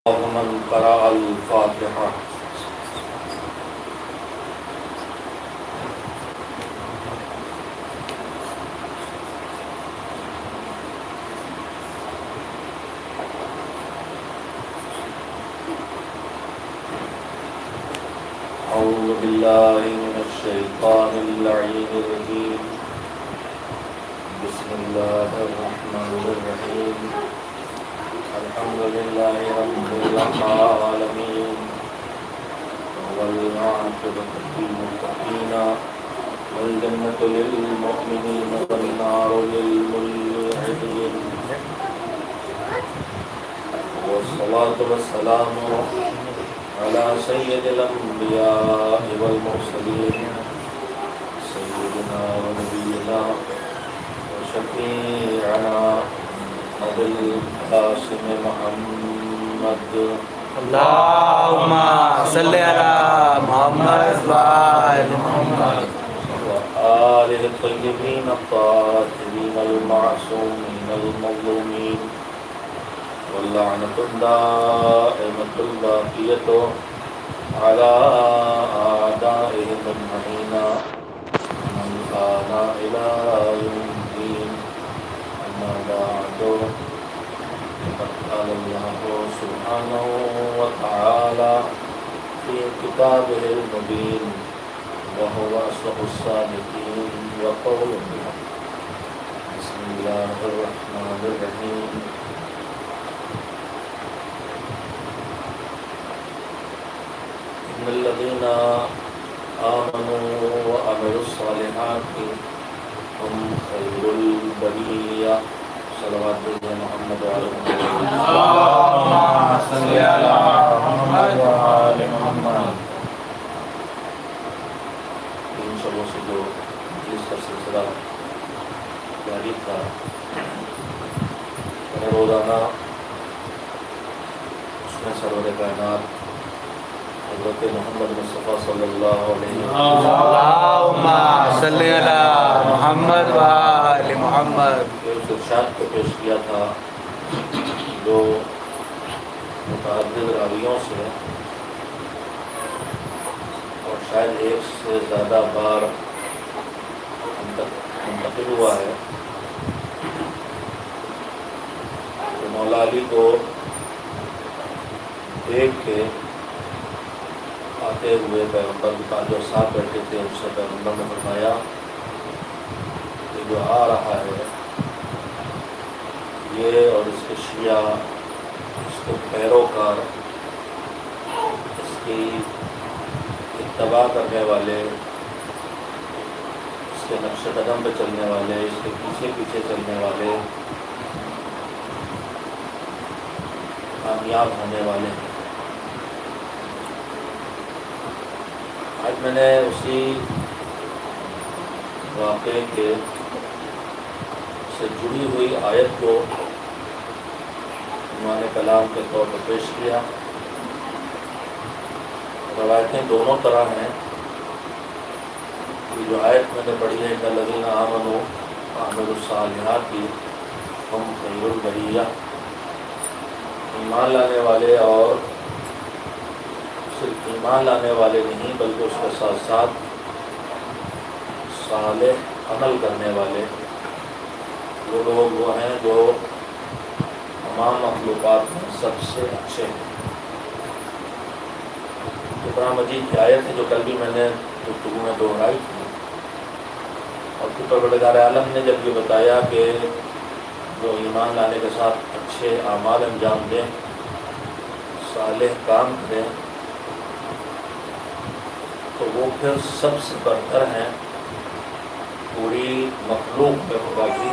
من قرأ الفاتحة. أعوذ بالله من الشيطان اللعين الرجيم. بسم الله الرحمن الرحيم. الحمد لله رب العالمين والعاقبة للمتقين والجنة للمؤمنين والنار للملحدين والصلاة والسلام على سيد الأنبياء والمرسلين سيدنا ونبينا وشفيعنا أبي القاسم محمد. اللهم صل على محمد وآل محمد وآله الطيبين الطاهرين المعصومين المظلومين واللعنة الدائمة الباقية على أعدائهم أجمعين من كان إلى يوم الدين. أما بعد، فقد قال الله سبحانه وتعالى في كتابه المبين وهو أصدق الصادقين وقوله الحق. بسم الله الرحمن الرحيم. إن الذين آمنوا وعملوا الصالحات هم خير البرية. صلوات محمد وعلى اللهم صل على محمد وآل محمد. ان شبوں سے جو جس کا سلسلہ جاری تھا، روزانہ اس میں سرور کائنات حضرت محمد مصطفیٰ صلی اللہ علیہ وسلم اللهم صل على محمد وآل محمد. اس ارشاد کو پیش کیا تھا جو متعدد راویوں سے اور شاید ایک سے زیادہ بار منتقل ہوا ہے کہ مولا علی کو دیکھ کے آتے ہوئے پیغمبر کے پاس جو ساتھ بیٹھے تھے ان سے پیغمبر نے فرمایا کہ جو آ رہا ہے یہ اور اس کے شیعہ، اس کے پیروکار، اس کی اتباع کرنے والے، اس کے نقش قدم پہ چلنے والے، اس کے پیچھے پیچھے چلنے والے کامیاب ہونے والے ہیں. آج میں نے اسی واقعے کے سے جڑی ہوئی آیت کو عنوان کلام کے طور پر پیش کیا. روایتیں دونوں طرح ہیں. یہ جو آیت میں نے پڑھی ہے ان الذین آمنوا وعملوا الصالحات کی، ہم خیر البریہ، ایمان لانے والے اور صرف ایمان لانے والے نہیں بلکہ اس کے ساتھ ساتھ صالح عمل کرنے والے وہ لوگ وہ ہیں جو تمام مخلوقات میں سب سے اچھے ہیں. قرآن مجید کی آیت ہے جو کل بھی میں نے گفتگو میں دہرائی تھی. اور پھر پروردگار عالم نے جب یہ بتایا کہ جو ایمان لانے کے ساتھ اچھے اعمال انجام دیں، صالح کام کریں، تو وہ پھر سب سے برتر ہیں پوری مخلوق میں خدا کی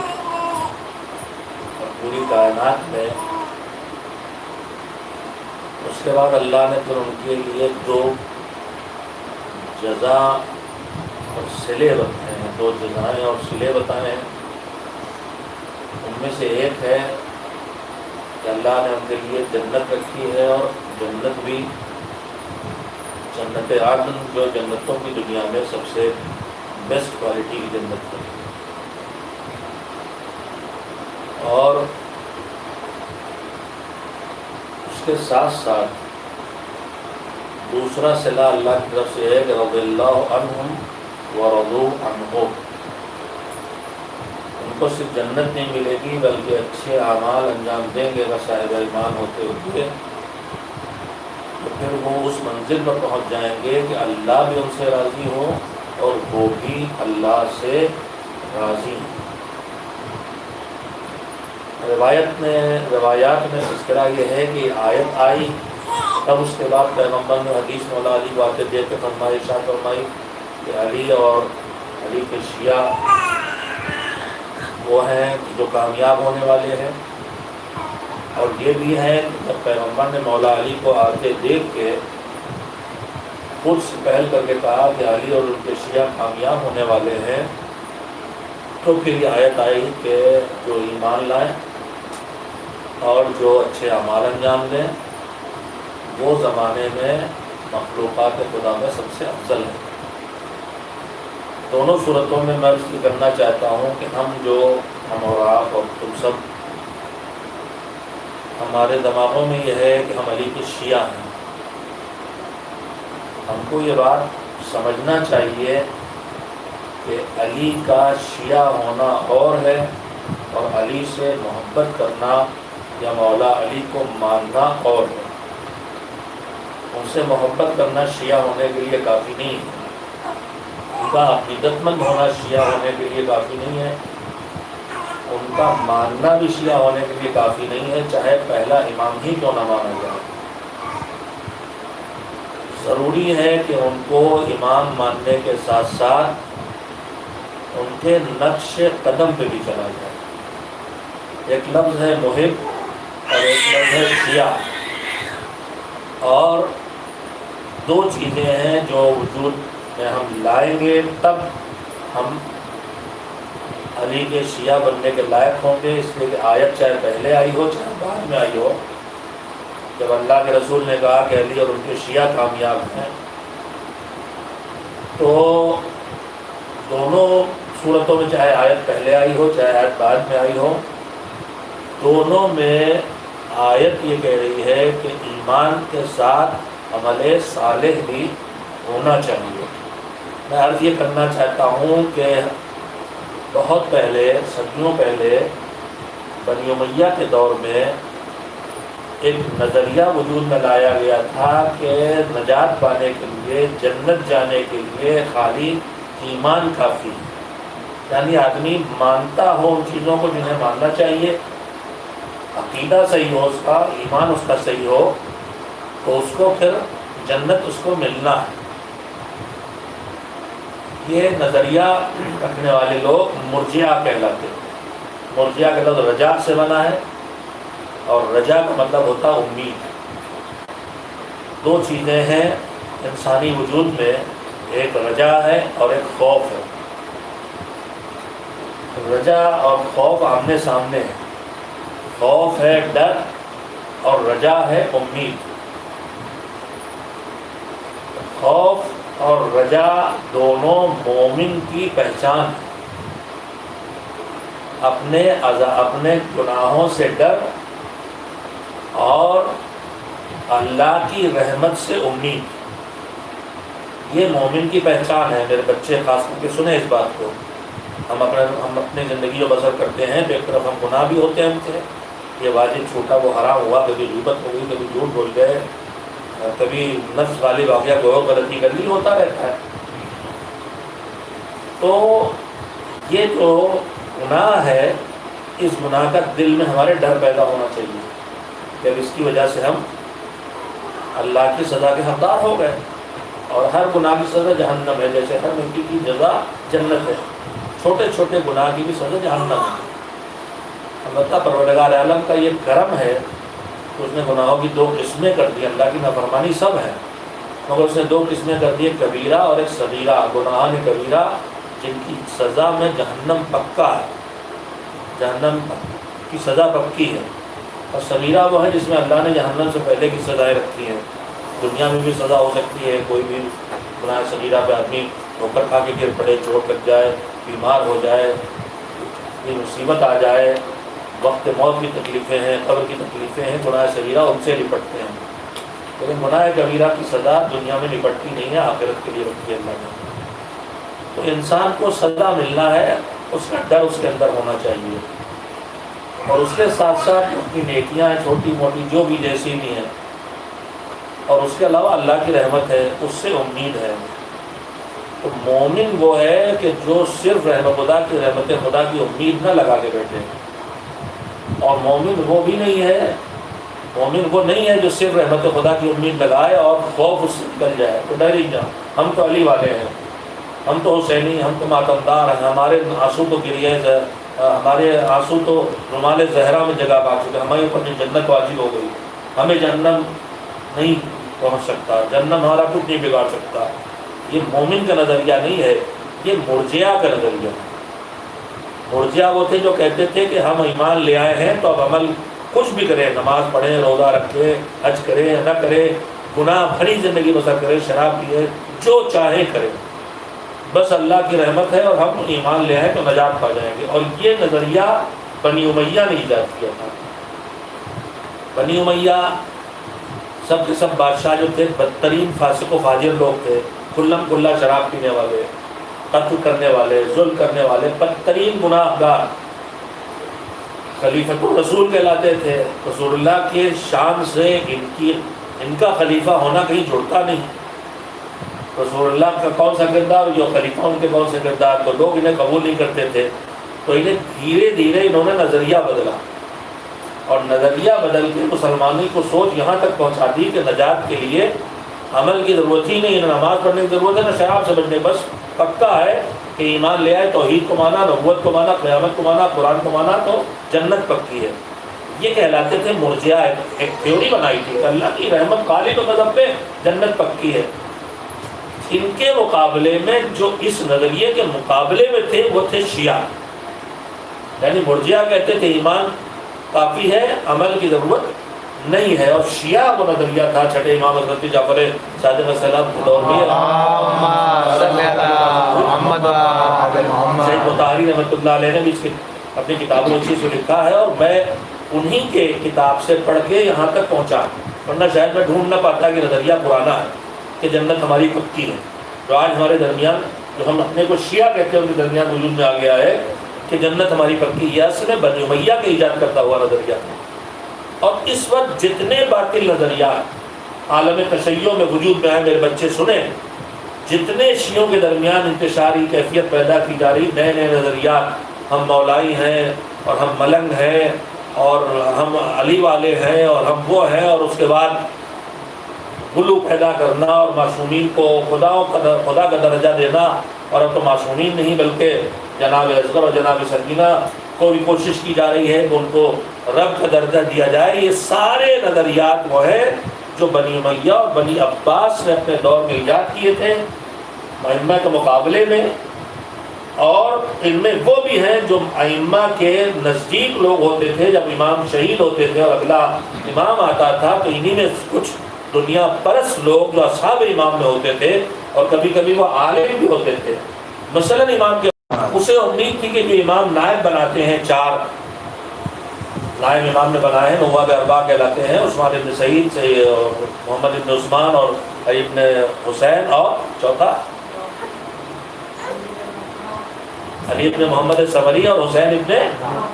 اور پوری کائنات میں. اس کے بعد اللہ نے پھر ان کے لیے دو جزا اور صلے بتائے ہیں، دو جزائیں اور صلے بتائے ہیں. ان میں سے ایک ہے کہ اللہ نے ان کے لیے جنت رکھی ہے، اور جنت بھی جنت عدن جو جنتوں کی دنیا میں سب سے بیسٹ کوالٹی کی جنت ہے. اور کے ساتھ ساتھ دوسرا صلہ اللہ کی طرف سے ہے کہ رضی اللہ عنہم ورضوا عنہ، ان کو صرف جنت نہیں ملے گی بلکہ اچھے اعمال انجام دیں گے اگر صاحب ایمان ہوتے ہوئے، تو پھر وہ اس منزل پر پہنچ جائیں گے کہ اللہ بھی ان سے راضی ہو اور وہ بھی اللہ سے راضی ہوں۔ روایات میں تذکرہ یہ ہے کہ آیت آئی، تب اس کے بعد پیغمبر نے حدیث مولا علی کو آتے دیکھ کے ارشاد فرمائی کہ علی اور علی کے شیعہ وہ ہیں جو کامیاب ہونے والے ہیں، اور یہ بھی ہے کہ جب پیغمبر نے مولا علی کو آتے دیکھ کے خود سے پہل کر کے کہا کہ علی اور ان کے شیعہ کامیاب ہونے والے ہیں، تو پھر یہ آیت آئی کہ جو ایمان لائیں اور جو اچھے اعمال انجام دیں وہ زمانے میں مخلوقات خدا میں سب سے افضل ہے۔ دونوں صورتوں میں میں عرض یہ کرنا چاہتا ہوں کہ ہم اور آپ اور تم سب، ہمارے دماغوں میں یہ ہے کہ ہم علی کے شیعہ ہیں۔ ہم کو یہ بات سمجھنا چاہیے کہ علی کا شیعہ ہونا اور ہے، اور علی سے محبت کرنا یا مولا علی کو ماننا اور ہے۔ ان سے محبت کرنا شیعہ ہونے کے لیے کافی نہیں ہے، ان کا عقیدت مند ہونا شیعہ ہونے کے لیے کافی نہیں ہے، ان کا ماننا بھی شیعہ ہونے کے لیے کافی نہیں ہے، چاہے پہلا امام ہی کیوں نہ مانا جائے۔ ضروری ہے کہ ان کو امام ماننے کے ساتھ ساتھ ان کے نقش قدم پہ بھی چلا جائے۔ ایک لفظ ہے محب اور ایک لفظ ہے شیعہ، اور دو چیزیں ہیں جو وجود میں ہم لائیں گے تب ہم علی کے شیعہ بننے کے لائق ہوں گے، اس لیے کہ آیت چاہے پہلے آئی ہو چاہے بعد میں آئی ہو، جب اللہ کے رسول نے کہا کہ علی اور ان کے شیعہ کامیاب ہیں، تو دونوں صورتوں میں چاہے آیت پہلے آئی ہو چاہے آیت بعد میں آئی ہو، دونوں میں آیت یہ کہہ رہی ہے کہ ایمان کے ساتھ عمل صالح بھی ہونا چاہیے۔ میں عرض یہ کرنا چاہتا ہوں کہ بہت پہلے، صدیوں پہلے، بنی امیہ کے دور میں ایک نظریہ وجود میں لایا گیا تھا کہ نجات پانے کے لیے، جنت جانے کے لیے خالی ایمان کافی ہے، یعنی آدمی مانتا ہو ان چیزوں کو جنہیں ماننا چاہیے، عقیدہ صحیح ہو اس کا، ایمان اس کا صحیح ہو، تو اس کو پھر جنت اس کو ملنا ہے۔ یہ نظریہ رکھنے والے لوگ مرجئہ کہلاتے ہیں۔ مرجئہ کا لفظ رجا سے بنا ہے، اور رجا کا مطلب ہوتا ہے امید۔ دو چیزیں ہیں انسانی وجود میں، ایک رجا ہے اور ایک خوف ہے۔ رجا اور خوف آمنے سامنے ہے، خوف ہے ڈر اور رجا ہے امید۔ خوف اور رجا دونوں مومن کی پہچان ہے، اپنے گناہوں سے ڈر اور اللہ کی رحمت سے امید، یہ مومن کی پہچان ہے۔ میرے بچے خاص کر کے سنیں اس بات کو، ہم اپنی زندگی جو بسر کرتے ہیں، ایک طرف ہم گناہ بھی ہوتے ہیں ہم سے، یہ واجب چھوٹا وہ حرام ہوا، کبھی غیبت ہو گئی، کبھی جھوٹ بول گئے، کبھی نفس والی واقعہ کوئی اور غلطی کر لی، ہوتا رہتا ہے۔ تو یہ جو گناہ ہے، اس گناہ کا دل میں ہمارے ڈر پیدا ہونا چاہیے کہ اس کی وجہ سے ہم اللہ کی سزا کے حقدار ہو گئے، اور ہر گناہ کی سزا جہنم ہے، جیسے ہر نیکی کی جزا جنت ہے، چھوٹے چھوٹے گناہ کی بھی سزا جہنم ہے۔ البتہ پروردگار عالم کا یہ کرم ہے کہ اس نے گناہوں کی دو قسمیں کر دی، اللہ کی نافرمانی سب ہے، مگر اس نے دو قسمیں کر دی، ایک کبیرہ اور ایک صغیرہ۔ گناہان کبیرہ جن کی سزا میں جہنم پکا ہے، جہنم کی سزا پکی ہے، اور صغیرہ وہ ہے جس میں اللہ نے جہنم سے پہلے کی سزائیں رکھی ہیں۔ دنیا میں بھی سزا ہو سکتی ہے، کوئی بھی گناہ صغیرہ پہ آدمی ٹھوکر کھا کے گر پڑے، چوٹ لگ جائے، بیمار ہو جائے، کوئی مصیبت آ جائے، وقت موت کی تکلیفیں ہیں، قبر کی تکلیفیں ہیں، گناہ صغیرہ ان سے نپٹتے ہیں، لیکن گناہ کبیرہ کی سزا دنیا میں نپٹتی نہیں ہے، آخرت کے لیے رکھی ہے اللہ نے۔ تو انسان کو سزا ملنا ہے، اس کا ڈر اس کے اندر ہونا چاہیے، اور اس کے ساتھ ساتھ اپنی نیکیاں ہیں چھوٹی موٹی جو بھی جیسی بھی ہیں، اور اس کے علاوہ اللہ کی رحمت ہے، اس سے امید ہے۔ تو مومن وہ ہے کہ جو صرف خدا کی رحمت خدا کی امید نہ لگا کے بیٹھے، اور مومن وہ بھی نہیں ہے، مومن وہ نہیں ہے جو صرف رحمت خدا کی امید لگائے اور خوف اس سے نکل جائے تو ڈر ہی جا، ہم تو علی والے ہیں، ہم تو حسینی، ہم تو ماتمدار ہیں، ہمارے آنسو تو گریے، ہمارے آنسو تو رومال زہرا میں جگہ پا چکے، ہمارے اوپر جنت واجب ہو گئی، ہمیں جہنم نہیں پہنچ سکتا، جہنم ہمارا کچھ نہیں بگاڑ سکتا۔ یہ مومن کا نظریہ نہیں ہے، یہ مرجئہ کا نظریہ ہے۔ مرجئہ وہ تھے جو کہتے تھے کہ ہم ایمان لے آئے ہیں تو اب عمل کچھ بھی کریں، نماز پڑھیں، روزہ رکھیں، حج کریں یا نہ کریں، گناہ بھری زندگی بسر کریں، شراب پیے، جو چاہیں کریں، بس اللہ کی رحمت ہے اور ہم ایمان لے آئے تو نجات پا جائیں گے۔ اور یہ نظریہ بنی امیہ نے ایجاد کیا تھا۔ بنی امیہ سب کے سب بادشاہ جو تھے بدترین فاسق و فاجر لوگ تھے، کھلم کھلا شراب پینے والے، قتل کرنے والے، ظلم کرنے والے، بدترین گناہ گار، خلیفۃ الرسول کہلاتے تھے۔ رسول اللہ کے شان سے ان کا خلیفہ ہونا کہیں جڑتا نہیں۔ رسول اللہ کا کون سا کردار، جو خلیفہ ان کے کون سے کردار، تو لوگ انہیں قبول نہیں کرتے تھے، تو انہیں دھیرے دھیرے انہوں نے نظریہ بدلا، اور نظریہ بدل کے مسلمانوں کو سوچ یہاں تک پہنچا دی کہ نجات کے لیے عمل کی ضرورت ہی نہیں، نہ نماز پڑھنے کی ضرورت ہے، نہ شراب سے بچنے، بس پکا ہے کہ ایمان لے آئے، توحید کو مانا، نبوت کو مانا، قیامت کو مانا، قرآن کو مانا تو جنت پکی ہے۔ یہ کہلاتے تھے مرجئہ۔ ایک تھیوری بنائی تھی کہ اللہ کی رحمت خالق و مذہب پہ جنت پکی ہے۔ ان کے مقابلے میں جو اس نظریے کے مقابلے میں تھے وہ تھے شیعہ، یعنی مرجئہ کہتے تھے ایمان کافی ہے، عمل کی ضرورت نہیں ہے، اور شیعہ وہ نظریہ تھا چھٹے امام حضرت جعفر صادق علیہ السلام کے دور میں سید مطہری رحمۃ اللہ علیہ نے بھی اس کی اپنی کتاب میں چیز لکھا ہے، اور میں انہی کے کتاب سے پڑھ کے یہاں تک پہنچا، ورنہ شاید میں ڈھونڈ نہ پاتا کہ نظریہ پرانا ہے کہ جنت ہماری پکی ہے۔ جو آج ہمارے درمیان، جو ہم اپنے کو شیعہ کہتے ہیں، ان کے درمیان وجود میں آ گیا ہے کہ جنت ہماری پکی ہے، اصل میں بنی امیہ کے ایجاد کرتا ہوا نظریہ تھا۔ اور اس وقت جتنے باطل نظریات عالم تشیع میں وجود میں آئے، میرے بچے سنیں، جتنے شیعوں کے درمیان انتشاری کیفیت پیدا کی جا رہی، نئے نئے نظریات، ہم مولائی ہیں اور ہم ملنگ ہیں اور ہم علی والے ہیں اور ہم وہ ہیں، اور اس کے بعد غلو پیدا کرنا اور معصومین کو خدا کا درجہ دینا، اور اب تو معصومین نہیں بلکہ جناب اصغر اور جناب سکینہ کو بھی کوشش کی جا رہی ہے کہ ان کو رب کا درجہ دیا جائے۔ یہ سارے نظریات وہ ہیں جو بنی امیہ اور بنی عباس نے اپنے دور میں ایجاد کیے تھے ائمہ کے مقابلے میں، اور ان میں وہ بھی ہیں جو ائمہ کے نزدیک لوگ ہوتے تھے۔ جب امام شہید ہوتے تھے اور اگلا امام آتا تھا تو انہی میں کچھ دنیا پرست لوگ جو اصحاب امام میں ہوتے تھے، اور کبھی کبھی وہ عالم بھی ہوتے تھے، مثلا امام کے اسے امید تھی کہ جو امام نائب بناتے ہیں، 4 نائب امام نے بنائے ہیں، نواب اربعہ کہلاتے ہیں، عثمان ابن سعید سے محمد ابن عثمان اور علی ابن حسین، اور چوتھا علی ابن محمد ثمری اور حسین ابن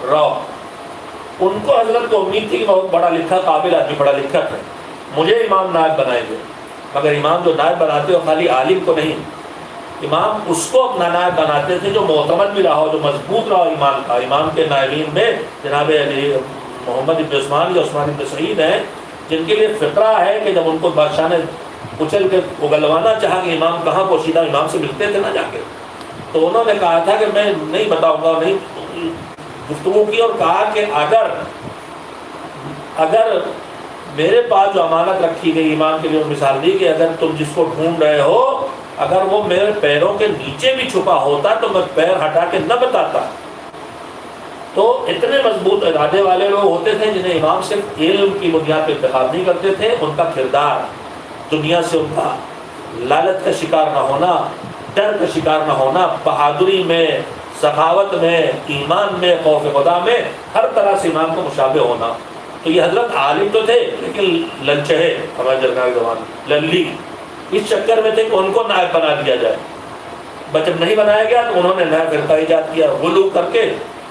رو۔ ان کو حضرت کو امید تھی کہ بہت پڑھا لکھا قابل آدمی، پڑھا لکھا ہے، مجھے امام نائب بنائیں گے۔ مگر امام جو نائب بناتے ہو خالی عالم کو نہیں، امام اس کو اپنا نائب بناتے تھے جو معتمد بھی رہا ہو، جو مضبوط رہا ایمان کا۔ امام کے نائبین میں جناب علی محمد ابن عثمان یا عثمان ابن سعید ہیں، جن کے لیے فقرہ ہے کہ جب ان کو بادشاہ نے کچل کے اگلوانا چاہا کہ امام کہاں پوشیدہ، امام سے ملتے تھے نا جا کے، تو انہوں نے کہا تھا کہ میں نہیں بتاؤں گا، نہیں گفتگو کی، اور کہا کہ اگر میرے پاس جو امانت رکھی گئی ایمان کے لیے، مثال دی کہ اگر تم جس کو ڈھونڈ رہے ہو اگر وہ میرے پیروں کے نیچے بھی چھپا ہوتا تو میں پیر ہٹا کے نہ بتاتا۔ تو اتنے مضبوط ارادے والے لوگ ہوتے تھے جنہیں امام صرف علم کی بنیاد پہ انتخاب نہیں کرتے تھے، ان کا کردار، دنیا سے ان کا لالچ کا شکار نہ ہونا، ڈر کا شکار نہ ہونا، بہادری میں سخاوت میں، ایمان میں، خوف خدا میں، ہر طرح سے امام کو مشابہ ہونا۔ تو یہ حضرت عالم تو تھے لیکن لنچہے، ہمارے درگاہ کے زبان للی، اس چکر میں تھے کہ ان کو نائب بنا دیا جائے۔ جب نہیں بنایا گیا تو انہوں نے نیا فرقہ ایجاد کیا غلو کر کے،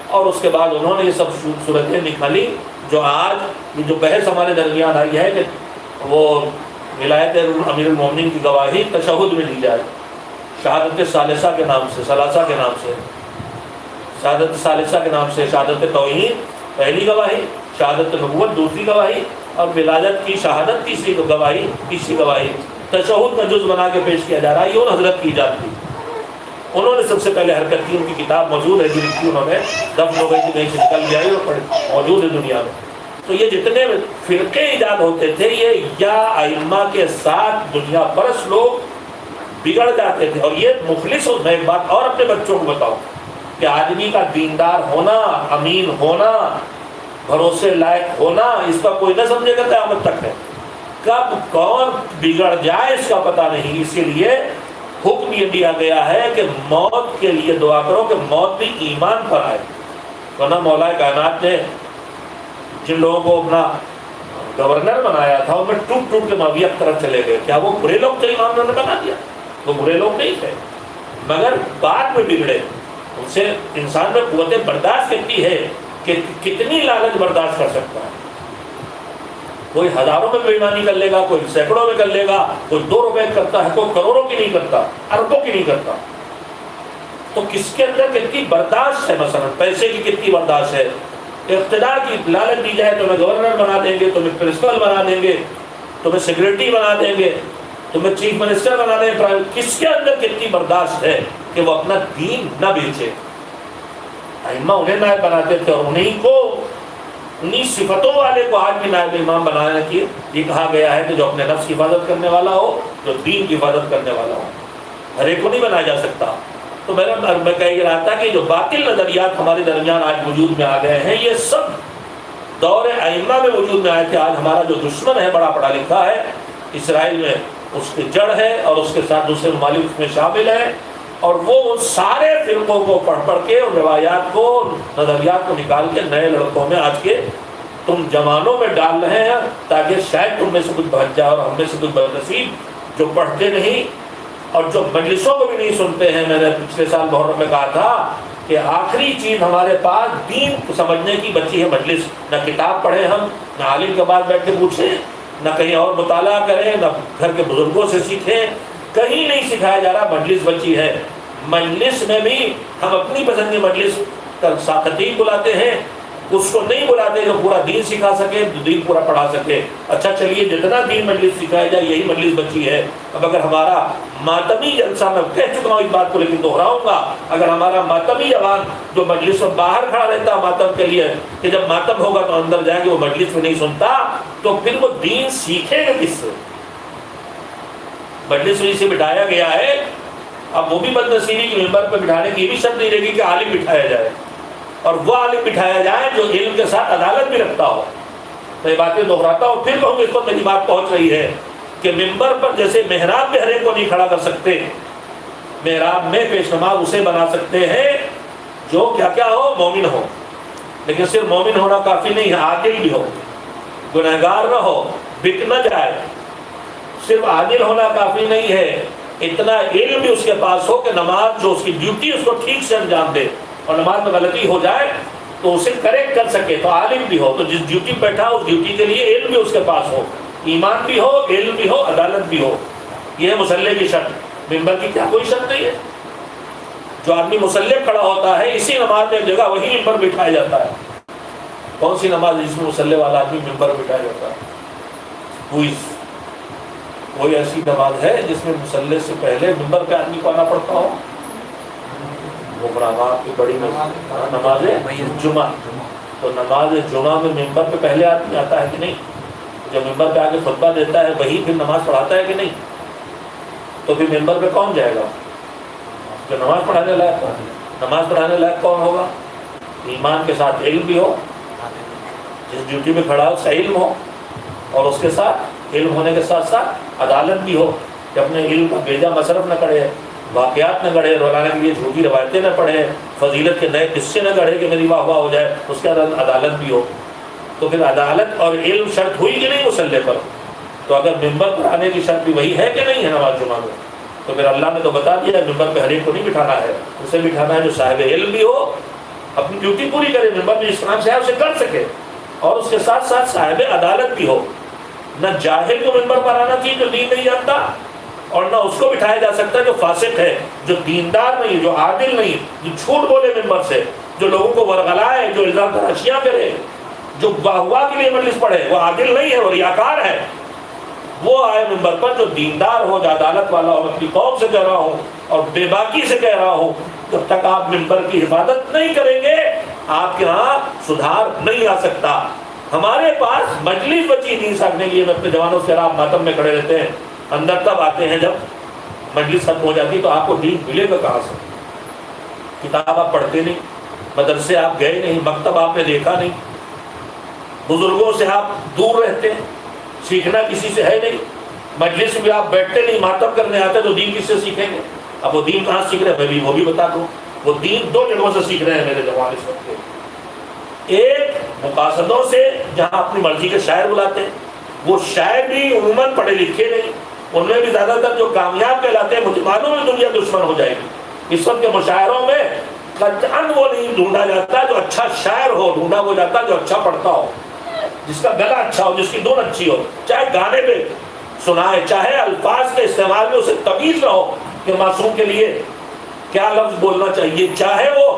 اور اس کے بعد انہوں نے یہ سب صورتیں نکالی جو آج یہ جو بحث ہمارے درمیان آئی ہے کہ وہ ولایت امیر المومنین کی گواہی تشہد میں دی جائے، شہادت ثالثہ کے نام سے، ثلاثہ کے نام سے، شہادت ثالثہ کے نام سے، شہادت توحید پہلی گواہی، شہادت نبوت دوسری گواہی، اور ولادت کی شہادت تیسری گواہی، تشہد کا جز بنا کے پیش کیا جا رہا ہے۔ یہ ان حضرت کی ایجاد تھی، انہوں نے سب سے پہلے حرکت کی، ان کی کتاب موجود ہے جن کی انہوں نے دفن ہو گئی تھی، کہیں سے نکل گیا اور موجود ہے دنیا میں۔ تو یہ جتنے فرقے ایجاد ہوتے تھے یہ یا ائمہ کے ساتھ دنیا پرست لوگ بگڑ جاتے تھے، اور یہ مخلص ہو۔ میں ایک بات اور اپنے بچوں کو بتاؤں کہ آدمی کا دیندار ہونا، امین ہونا، بھروسے لائق ہونا، اس کا کوئی نہ سمجھے گا قیامت تک ہے۔ کب کون بگڑ جائے اس کا پتہ نہیں، اسی لیے حکم یہ دیا گیا ہے کہ موت کے لیے دعا کرو کہ موت بھی ایمان پر آئے، ورنہ مولا کائنات نے جن لوگوں کو اپنا گورنر بنایا تھا ان میں ٹوٹ ٹوٹ کے معاویہ کی طرف چلے گئے۔ کیا وہ برے لوگ تھے؟ امام نے بنا دیا وہ برے لوگ نہیں تھے، مگر بعد میں بگڑے۔ ان سے انسان میں قوت برداشت کتنی ہے کہ کتنی لالچ برداشت کر سکتا ہے۔ کوئی ہزاروں میں بے ایمانی کر لے گا، کوئی سینکڑوں میں کر لے گا، کوئی 2 روپے کرتا ہے، کوئی کروڑوں کی نہیں کرتا، اربوں کی نہیں کرتا۔ تو کس کے اندر کتنی برداشت ہے؟ مثلا پیسے کی کتنی برداشت ہے؟ اقتدار کی لالچ دی جائے تو تمہیں گورنر بنا دیں گے، تمہیں پرنسپل بنا دیں گے، تمہیں سیکرٹری بنا دیں گے، تمہیں چیف منسٹر بنا دیں گے۔ کس کے اندر کتنی برداشت ہے کہ وہ اپنا دین نہ بیچے؟ ائمہ انہیں نائب بناتے تھے، اور انہیں صفتوں والے کو آج بھی نائب امام بنانے کی یہ کہا گیا ہے کہ جو اپنے نفس کی حفاظت کرنے والا ہو، جو دین کی حفاظت کرنے والا ہو، ہر ایک کو نہیں بنایا جا سکتا۔ تو میں کہہ رہا تھا کہ جو باطل نظریات ہمارے درمیان آج وجود میں آ گئے ہیں یہ سب دور ائمہ میں وجود میں آئے تھے۔ آج ہمارا جو دشمن ہے بڑا پڑھا لکھا ہے، اسرائیل میں اس کی جڑ ہے، اور اس کے ساتھ دوسرے ممالک اس میں شامل ہیں، اور وہ ان سارے فرقوں کو پڑھ کے اور روایات کو، نظریات کو نکال کے نئے لڑکوں میں آج کے تم جوانوں میں ڈال رہے ہیں، تاکہ شاید تم میں سے کچھ بچ جائے، اور ہم میں سے کچھ بدنصیب جو پڑھتے نہیں اور جو مجلسوں کو بھی نہیں سنتے ہیں۔ میں نے پچھلے سال محرم میں کہا تھا کہ آخری چیز ہمارے پاس دین کو سمجھنے کی بچی ہے مجلس۔ نہ کتاب پڑھیں ہم، نہ عالم کے پاس بیٹھ کے پوچھیں، نہ کہیں اور مطالعہ کریں، نہ گھر کے بزرگوں سے سیکھیں، کہیں نہیں سکھایا جا رہا، مجلس بچی ہے۔ مجلس میں بھی ہم اپنی پسند کی مجلس کا خطیب بلاتے ہیں، اس کو نہیں بلاتے جو پورا دین سکھا سکے، دین پورا پڑھا سکے۔ اچھا چلیے جتنا دین مجلس سکھایا جائے یہی مجلس بچی ہے۔ اب اگر ہمارا ماتمی جلسہ، میں کہہ چکا ہوں اس بات کو لیکن دہراؤں گا، اگر ہمارا ماتمی جوان جو مجلس میں باہر کھڑا رہتا ماتم کے لیے کہ جب ماتم ہوگا تو اندر جائیں گے، وہ مجلس میں نہیں سنتا، تو پھر وہ دین سیکھے گا کس سے؟ مجلس میں اسے بٹھایا گیا ہے، اب وہ بھی بدنصیبی کی ممبر پہ بٹھانے کی بھی شرط نہیں رہے گی کہ عالم بٹھایا جائے، اور وہ عالم بٹھایا جائے جو علم کے ساتھ عدالت بھی رکھتا ہو۔ میں یہ باتیں دہراتا ہوں، پھر کہوں گا، اس پر میری بات پہنچ رہی ہے کہ ممبر پر جیسے محراب میں ہر ایک کو نہیں کھڑا کر سکتے، محراب میں پیش نماز اسے بنا سکتے ہیں جو کیا ہو، مومن ہو، لیکن صرف مومن ہونا کافی نہیں ہے، عادل بھی ہو، گنہگار نہ ہو، بک نہ جائے۔ صرف عادل ہونا کافی نہیں ہے، اتنا علم بھی اس کے پاس ہو کہ نماز جو اس کی ڈیوٹی اس کو ٹھیک سے انجام دے، اور نماز میں غلطی ہو جائے تو اسے کریکٹ کر سکے، تو عالم بھی ہو، تو جس ڈیوٹی بیٹھا اس ڈیوٹی کے لیے علم بھی اس کے پاس ہو، ایمان بھی ہو، علم بھی ہو، عدالت بھی ہو۔ یہ ہے مصلی کی شرط۔ ممبر کی کیا کوئی شرط نہیں ہے؟ جو آدمی مصلی کھڑا ہوتا ہے اسی نماز میں ایک جگہ وہی ممبر بٹھایا جاتا ہے۔ کون سی نماز جس میں مصلی والا آدمی ممبر بٹھایا جاتا ہے؟ کوئی ایسی نماز ہے جس میں مصلی سے پہلے ممبر پہ آدمی کو آنا پڑتا ہو؟ کی بڑی نماز جمعہ، تو نماز جمعہ میں ممبر پہ پہلے آدمی آتا ہے کہ نہیں؟ جب ممبر پہ آگے خطبہ دیتا ہے وہی پھر نماز پڑھاتا ہے کہ نہیں؟ تو پھر ممبر پہ کون جائے گا؟ جو نماز پڑھانے لائق ہو۔ نماز پڑھانے لائق کون ہوگا؟ ایمان کے ساتھ علم بھی ہو، جس ڈیوٹی میں کھڑا ہو اس کا علم ہو، اور اس کے ساتھ علم ہونے کے ساتھ ساتھ عدالت بھی ہو، کہ اپنے علم کا بیجا مصرف نہ کرے، واقعات نہ گڑھے، رولانے کے لیے جھوٹی روایتیں نہ پڑھے، فضیلت کے نئے قصے نہ گڑھے کہ میری واہ واہ ہو جائے، اس کے بعد عدالت بھی ہو. تو پھر عدالت اور علم شرط ہوئی کہ نہیں مسلح پر؟ تو اگر ممبر پر آنے کی شرط بھی وہی ہے کہ نہیں ہے نماز جمعہ میں، تو پھر اللہ نے تو بتا دیا ہے ممبر پہ ہر ایک کو نہیں بٹھانا ہے، اسے بٹھانا ہے جو صاحب علم بھی ہو، اپنی ڈیوٹی پوری کرے، ممبر میں جس طرح سے ہے اسے کر سکے، اور اس کے ساتھ ساتھ صاحب عدالت بھی ہو. نہ جاہل کو ممبر پر آنا چاہیے جو دین نہیں جانتا، اور نہ اس کو بٹھایا جا سکتا جو فاسق ہے، جو دیندار نہیں، جو عادل نہیں، جو جھوٹ بولے ممبر سے، جو لوگوں کو ورغلائے، جو الزام تراشیاں کرے، جو واہ واہ کے لیے مجلس پڑھے، وہ عادل نہیں ہے، وہ ریاکار ہے. وہ آئے ممبر پر جو دیندار ہو، جو عدالت والا ہو. اپنی قوم سے کہہ رہا ہوں اور بے باکی سے کہہ رہا ہوں، جب تک آپ ممبر کی حفاظت نہیں کریں گے آپ کے ہاں سدھار نہیں آ سکتا. ہمارے پاس مجلس بچی نہیں سکنے کے لیے، میں اپنے جوانوں سے آپ ماتم میں کھڑے رہتے ہیں، اندر تب آتے ہیں جب مجلس ختم ہو جاتی، تو آپ کو دین ملے گا کہاں سے؟ کتاب آپ پڑھتے نہیں، مدرسے آپ گئے نہیں، مکتب آپ نے دیکھا نہیں، بزرگوں سے آپ دور رہتے ہیں، سیکھنا کسی سے ہے نہیں، مجلس میں آپ بیٹھتے نہیں، ماتم کرنے آتے تو دین کس سے سیکھیں گے؟ اب وہ دین کہاں سیکھ رہے ہیں؟ میں بھی وہ بھی بتا دوں. وہ دین دو جگہوں سے سیکھ رہے ہیں میرے جوان اس وقت کے. ایک مقاصدوں سے جہاں اپنی مرضی کے شاعر بلاتے ہیں، وہ شاعر بھی عموماً پڑھے لکھے نہیں، ان میں بھی زیادہ تر جو کامیاب کہلاتے ہیں، مجھے معلوم ہے دنیا دشمن ہو جائے گی. اس وقت کے مشاعروں میں قطعاً وہ نہیں ڈھونڈا جاتا جو اچھا شاعر ہو، ڈھونڈا وہ جاتا جو اچھا پڑھتا ہو، جس کا گلا اچھا ہو، جس کی دھن اچھی ہو، چاہے گانے پہ سنائے، چاہے الفاظ کے استعمال میں اسے تمیز نہ ہو کہ معصوم کے لیے کیا لفظ بولنا چاہیے، چاہے وہ،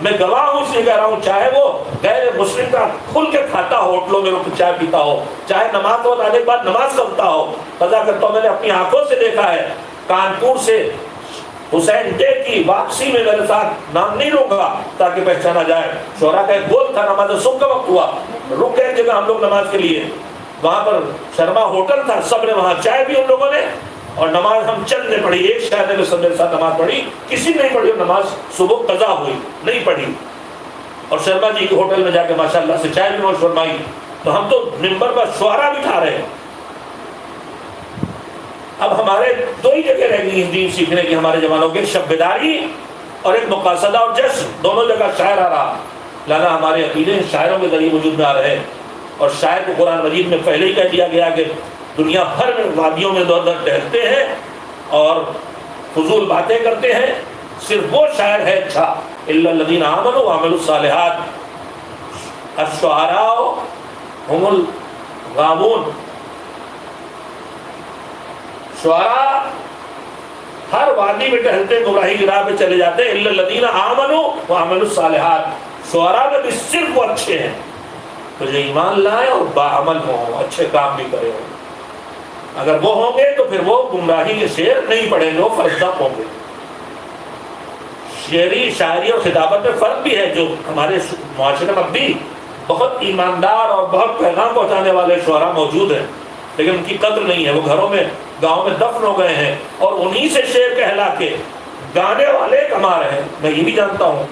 میں گواہ ہوں اس لیے کہہ رہا ہوں، چاہے وہ غیر مسلم کا کھل کے کھاتا ہو، ہوٹلوں میں رک چائے پیتا ہو، چاہے نماز کو آنے کے بعد نماز کرتا ہو. قضا کرتا ہوں، میں نے اپنی آنکھوں سے دیکھا ہے. کانپور سے حسین ڈے کی واپسی میں میرے ساتھ نام نہیں لوں گا تاکہ پہچانا جائے، شورا کا ایک گول تھا، نماز صبح کا وقت ہوا، رک گئے جگہ ہم لوگ نماز کے لیے، وہاں پر شرما ہوٹل تھا، سب نے وہاں چائے پی ان لوگوں نے، اور نماز ہم چند نے پڑھی. ایک شاید نے سب میرے ساتھ نماز پڑھی، کسی نے نہیں پڑھی، اور نماز صبح قضا ہوئی نہیں پڑھی، اور شرما جی کے ہوٹل میں جا کے ماشاءاللہ سے چائے بھی نوش فرمائی. تو ہم تو ممبر پر شعرا بھی کھا رہے ہیں. اب ہمارے دو ہی جگہ رہ گئی دین سیکھنے کی ہمارے جوانوں کے، شب بیداری اور ایک مقاصدہ اور جشن، دونوں جگہ شاعر آ رہا. لانا ہمارے عقیدے شاعروں کے ذریعے وجود میں آ رہے ہیں، اور شاعر کو قرآن مجید میں پہلے ہی کہہ دیا گیا کہ دنیا بھر میں وادیوں میں دور در ٹہلتے ہیں اور فضول باتیں کرتے ہیں، صرف وہ شاعر ہے اچھا. الا الذین آمنوا وعملوا الصالحات الشعراء هم الغاوون. شعراء ہر وادی میں ٹہلتے ہیں، گمراہی کی راہ پہ چلے جاتے ہیں. الا الذین آمنوا وعملوا الصالحات، شعراء میں بھی صرف وہ اچھے ہیں تو جو ایمان لائے اور باعمل ہوں، اچھے کام بھی کرے ہوں. اگر وہ ہوں گے تو پھر وہ گمراہی کے شعر نہیں پڑھیں گے، وہ فرزدق ہوں گے. شعری، شاعری اور خطابت میں فرق بھی ہے. جو ہمارے معاشرے میں بھی بہت ایماندار اور بہت پیغام پہنچانے والے شعراء موجود ہیں، لیکن ان کی قدر نہیں ہے. وہ گھروں میں، گاؤں میں دفن ہو گئے ہیں، اور انہی سے شعر کہلا کے گانے والے کما رہے ہیں. میں یہ بھی جانتا ہوں.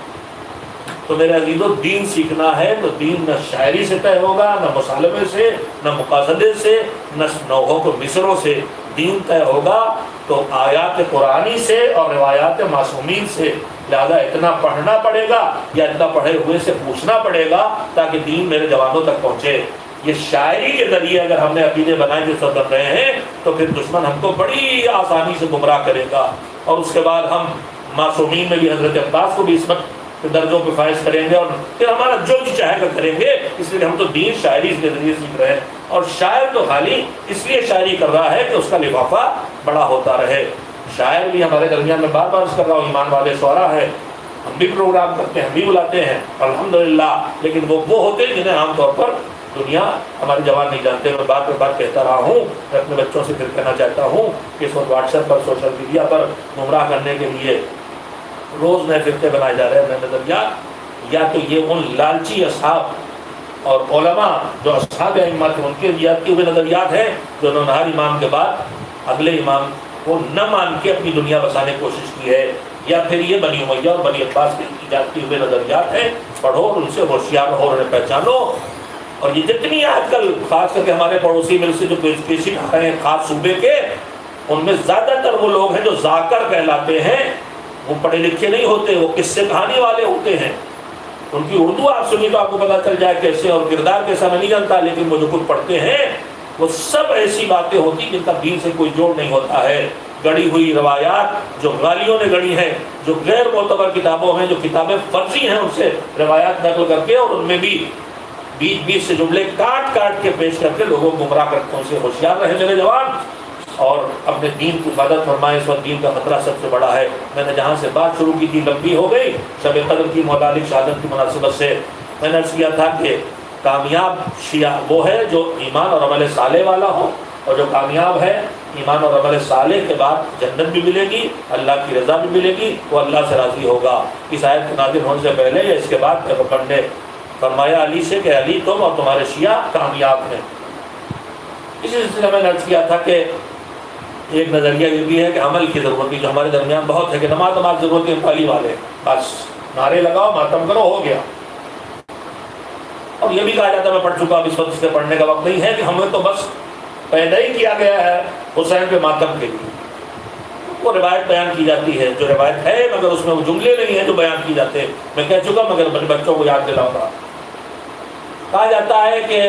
تو میرے عزیزو، دین سیکھنا ہے تو دین نہ شاعری سے طے ہوگا، نہ مصالحے سے، نہ مقاصدے سے، نہ نوحوں کو مصروں سے. دین طے ہوگا تو آیات قرآنی سے اور روایات معصومین سے. لہذا اتنا پڑھنا پڑے گا یا اتنا پڑھے ہوئے سے پوچھنا پڑے گا تاکہ دین میرے جوانوں تک پہنچے. یہ شاعری کے ذریعے اگر ہم نے عقیدے بنائے جو سب بن رہے ہیں تو پھر دشمن ہم کو بڑی آسانی سے گمراہ کرے گا. اور اس کے بعد ہم معصومین میں بھی حضرت عباس کو بھی اس وقت درجوں پہ فائز کریں گے، اور پھر ہمارا جو بھی چاہے گا کریں گے. اس لیے ہم تو دین شاعری کے ذریعے سیکھ رہے ہیں. اور شاعر تو خالی اس لیے شاعری کر رہا ہے کہ اس کا لفافہ بڑا ہوتا رہے. شاعر بھی ہمارے درمیان میں بار بار کر رہا ہوں، ایمان والے شعراء ہیں، ہم بھی پروگرام کرتے ہیں، ہم بھی بلاتے ہیں الحمدللہ. لیکن وہ ہوتے ہیں جنہیں عام طور پر دنیا ہمارے جوان نہیں جانتے. میں بات پر بات کہتا رہا ہوں. میں اپنے بچوں سے پھر کہنا چاہتا ہوں کہ اس وقت واٹس ایپ پر، سوشل میڈیا پر گمراہ کرنے کے لیے روز نئے فرقے بنائے جا رہے ہیں. نئے نظریات، یا تو یہ ان لالچی اصحاب اور علماء جو اصحاب ائمہ تھے ان کے ایجاد کیے ہوئے نظریات ہیں، جو نونہار امام کے بعد اگلے امام کو نہ مان کے اپنی دنیا بسانے کی کوشش کی ہے، یا پھر یہ بنی امیہ اور بنی عباس کے ایجاد کیے ہوئے نظریات ہیں. پڑھو اور ان سے ہوشیار ہو، انہیں پہچانو. اور یہ جتنی آج کل خاص کر کے ہمارے پڑوسی ملک سے جو پیشی کھا رہے ہیں خاص صوبے کے، ان میں زیادہ تر وہ لوگ ہیں جو ذاکر کہلاتے ہیں، وہ پڑھے لکھے نہیں ہوتے، وہ قصے کہانی والے ہوتے ہیں. ان کی اردو آپ سنی تو آپ کو پتہ چل جائے کیسے، اور کردار کیسا میں نہیں جانتا، لیکن وہ جو کچھ پڑھتے ہیں وہ سب ایسی باتیں ہوتی جن کا دین سے کوئی جوڑ نہیں ہوتا ہے. گڑی ہوئی روایات جو غالیوں نے گڑی ہیں، جو غیر معتبر کتابوں میں، جو کتابیں فرضی ہیں، ان سے روایات نقل کر کے، اور ان میں بھی بیچ بیچ سے جملے کاٹ کاٹ کے پیش کر کے لوگوں کو گمراہ کرتے ہیں. ان سے ہوشیار رہے میرے جوان، اور اپنے دین کی حفاظت فرمائے. اس وقت دین کا خطرہ سب سے بڑا ہے. میں نے جہاں سے بات شروع کی تھی لمبی ہو گئی، شب قدر کی متعلق شہادت کی مناسبت سے میں نے عرض کیا تھا کہ کامیاب شیعہ وہ ہے جو ایمان اور عمل صالح والا ہو، اور جو کامیاب ہے ایمان اور عمل صالح کے بعد جنت بھی ملے گی، اللہ کی رضا بھی ملے گی، وہ اللہ سے راضی ہوگا. اس آیت کے نازل ہونے سے پہلے یا اس کے بعد پیغمبر نے فرمایا علی سے کہ علی تم اور تمہارے شیعہ کامیاب ہیں. اسی سلسلے میں نے عرض کیا تھا کہ ایک نظریہ یہ بھی ہے کہ عمل کی ضرورت بھی جو ہمارے درمیان بہت ہے کہ نماز ضرورت ہے پالی والے، بس نعرے لگاؤ ماتم کرو ہو گیا. اور یہ بھی کہا جاتا ہے، میں پڑھ چکا، اب اس وقت اس کے پڑھنے کا وقت نہیں ہے، کہ ہمیں تو بس پیدا ہی کیا گیا ہے حسین پہ ماتم کے لیے. وہ روایت بیان کی جاتی ہے جو روایت ہے، مگر اس میں وہ جملے نہیں ہیں جو بیان کی جاتے ہیں. میں کہہ چکا مگر بچوں کو یاد دلاؤں گا. کہا جاتا ہے کہ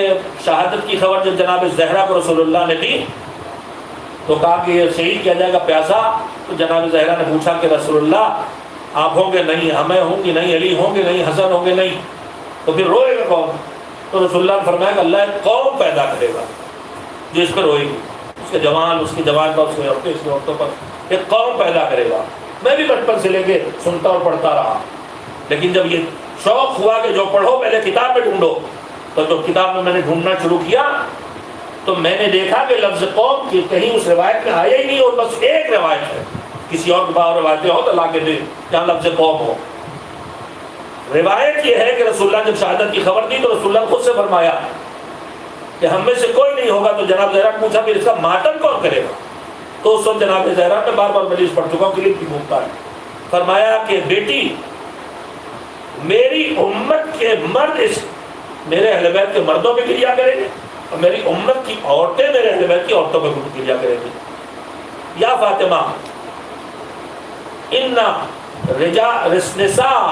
شہادت کی خبر جب جناب زہرا کو رسول اللہ نے دی تو کہا کہ یہ شہید کیا جائے گا پیاسا. تو جناب زہرا نے پوچھا کہ رسول اللہ آپ ہوں گے نہیں، ہمیں ہوں گی نہیں، علی ہوں گے نہیں، حسن ہوں گے نہیں، تو پھر روئے گا کون؟ تو رسول اللہ نے فرمایا کہ اللہ ایک قوم پیدا کرے گا جو اس پر روئے گی، اس کے جوان، اس کی جوان پر، اس کی عورتیں، اس کی عورتوں پر ایک قوم پیدا کرے گا. میں بھی بچپن سے لے کے سنتا اور پڑھتا رہا، لیکن جب یہ شوق ہوا کہ جو پڑھو پہلے کتاب میں ڈھونڈو، تو جب کتاب میں نے ڈھونڈنا شروع کیا تو میں نے دیکھا کہ لفظ قوم کی کہیں اس روایت میں آیا ہی نہیں، اور بس ایک روایت ہے، کسی اور کے بعد روایتیں ہو تو لا کے دے جہاں لفظ قوم ہو. روایت یہ ہے کہ رسول اللہ جب شہادت کی خبر دی تو رسول اللہ خود سے فرمایا کہ ہم میں سے کوئی نہیں ہوگا. تو جناب زہرا نے پوچھا پھر اس کا ماتم کون کرے گا؟ تو اس وقت جناب زہرا نے بار بار مجلس پڑھ چکا ہوں، کلپ بھی گھومتا ہے، فرمایا کہ بیٹی میری امت کے مرد اس میرے اہل بیت کے مردوں پہ کریا کریں گے، اور میری امت کی عورتیں میرے اہل بیت کی عورتوں پہ کریا کریں گی. یا فاطمہ ان نساء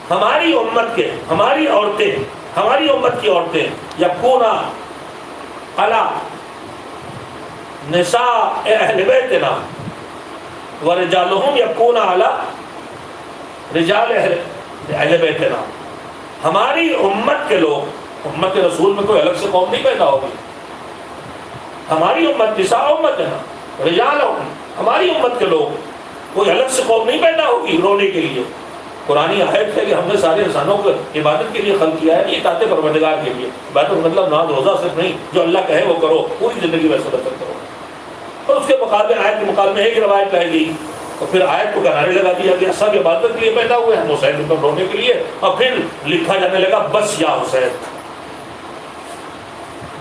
ہماری امت کے، ہماری عورتیں، ہماری امت کی عورتیں یکون علی نساء اہل بیتنا ورجالہم یکون علی رجال اہل بیتنا. ہماری امت کے لوگ، امت رسول میں کوئی الگ سے قوم نہیں پیدا ہوگی. ہماری امت نساء امت ہے نا، رجال ہماری امت کے لوگ، کوئی الگ سے قوم نہیں پیدا ہوگی رونے کے لیے. قرآنی آیت ہے کہ ہم نے سارے انسانوں کو عبادت کے لیے خلق کیا ہے، یہ اطاعت پروردگار کے لیے. عبادت مطلب نماز روزہ صرف نہیں، جو اللہ کہے وہ کرو، پوری زندگی ویسے بسر کرو. اور اس کے مقابلے آیت کے مقابلے ایک روایت لائی گئی، اور پھر آیت کو کنارے لگا دیا کہ سب عبادت کے لیے پیدا ہوئے ہیں، حسین پر رونے کے لیے. اور پھر لکھا جانے لگا بس یا حسین،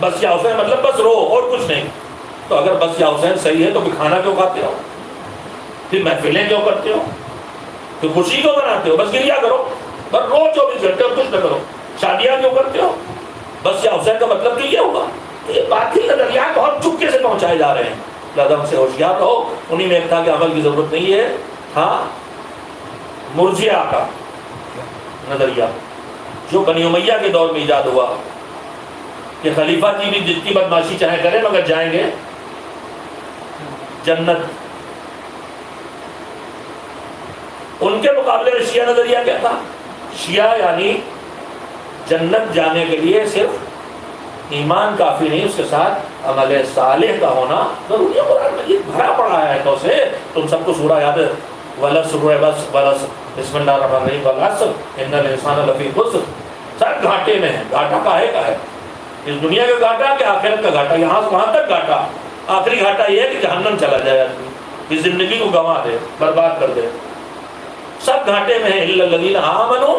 بس یا حسین مطلب بس رو اور کچھ نہیں. تو اگر بس یا حسین صحیح ہے تو پھر کھانا کیوں کھاتے ہو، پھر محفلیں کیوں کرتے ہو، پھر خوشی کیوں مناتے ہو؟ بس گریا کرو، بس رو 24 گھنٹے اور کچھ نہ کرو. شادیاں کیوں کرتے ہو؟ بس یا حسین کا مطلب تو یہ ہوگا. یہ باطل نظریات بہت چپکے سے پہنچائے جا رہے ہیں، لہٰذا ہم سے ہوشیار رہو. انہی میں ایک تھا کہ عمل کی ضرورت نہیں ہے. ہاں مرجیہ کا نظریہ جو بنی امیہ کے دور میں ایجاد ہوا کہ خلیفہ کی بھی جتنی بدماشی چاہے کریں مگر جائیں گے جنت. ان کے مقابلے میں شیعہ نظریہ کیا تھا؟ شیعہ یعنی جنت جانے کے لیے صرف ایمان کافی نہیں، اس کے ساتھ عمل صالح کا ہونا ضروری ہے. قرآن مجید بھرا پڑا ہے تو سے تم سب کو سورہ یاد ہے، بسم اللہ الرحمن الرحیم والعصر ان الانسان لفی خسر. سب گھاٹے میں ہے. گھاٹا کاہے کا ہے؟ اس دنیا کا گھاٹا کہ آخرت کا گھاٹا؟ یہاں سے وہاں تک گھاٹا. آخری گھاٹا یہ ہے کہ جہنم چلا جائے آدمی، اس زندگی کو گنوا دے، برباد کر دے. سب گھاٹے میں ہیں. الا الذین آمنوا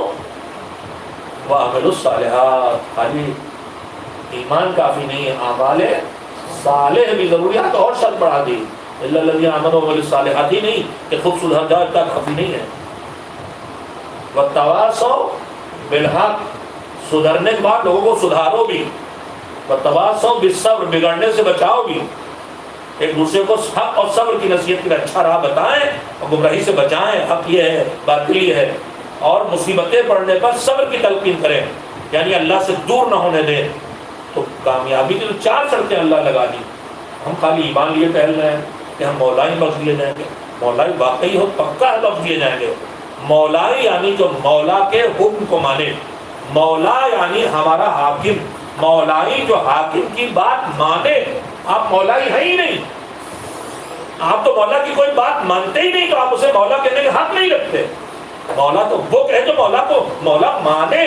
وعملوا الصالحات. خالی ایمان کافی نہیں ہے، اعمال صالح بھی ضروریات اور شرط بڑھا دی. الا الذین آمنوا وعملوا الصالحات ہی نہیں کہ خوب سدھر تک کافی نہیں ہے. وتواصوا بالحق، سدھرنے کے بعد لوگوں کو سدھارو بھی. وتواصوا بالصبر، بگڑنے سے بچاؤ بھی. ایک دوسرے کو حق اور صبر کی نصیحت کی اچھا راہ بتائیں اور گمراہی سے بچائیں، حق یہ ہے باطل یہ ہے، اور مصیبتیں پڑنے پر صبر کی تلقین کریں، یعنی اللہ سے دور نہ ہونے دیں، تو کامیابی کی تو 4 سڑکیں اللہ لگا دی۔ ہم خالی ایمان لیے ٹہل رہے ہیں کہ ہم مولا ہی بخش دیے جائیں گے، مولا ہی واقعی ہو پکا ہے بخش دیے جائیں گے۔ مولا یعنی جو مولا کے حکم کو مانے، مولا یعنی ہمارا حاکم، مولائی جو حاکم کی بات مانے۔ آپ مولائی ہیں ہی نہیں، آپ تو مولا کی کوئی بات مانتے ہی نہیں، تو آپ اسے مولا کہنے کا حق نہیں رکھتے۔ مولا تو وہ کہے جو مولا کو مولا مانے،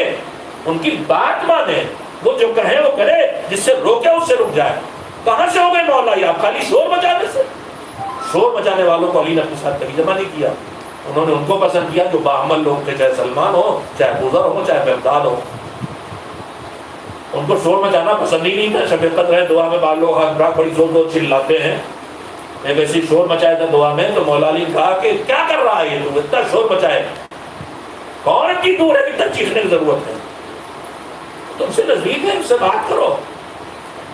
ان کی بات مانے، وہ جو کہے وہ کرے، جس سے روکے اس سے رک جائے۔ کہاں سے ہو گئے مولائی؟ آپ خالی شور مچانے سے۔ شور مچانے والوں کو علی نے اپنے ساتھ کبھی جمع نہیں کیا، انہوں نے ان کو پسند کیا جو باعمل لوگ تھے، چاہے سلمان ہو، چاہے بزر ہو، چاہے مقداد ہو۔ ان کو شور مچانا پسند ہی نہیں تھا۔ شفقت رہے دعا میں بعض لوگ بڑی زور زور چلاتے ہیں، ایک ایسی شور مچایا تھا دعا میں، تو مولا علی نے کہا کہ کیا کر رہا ہے یہ تو اتنا شور مچائے، کون اتنی دور ہے اتنا چیخنے کی ضرورت ہے؟ تم سے نزدیک ہے، اس سے بات کرو،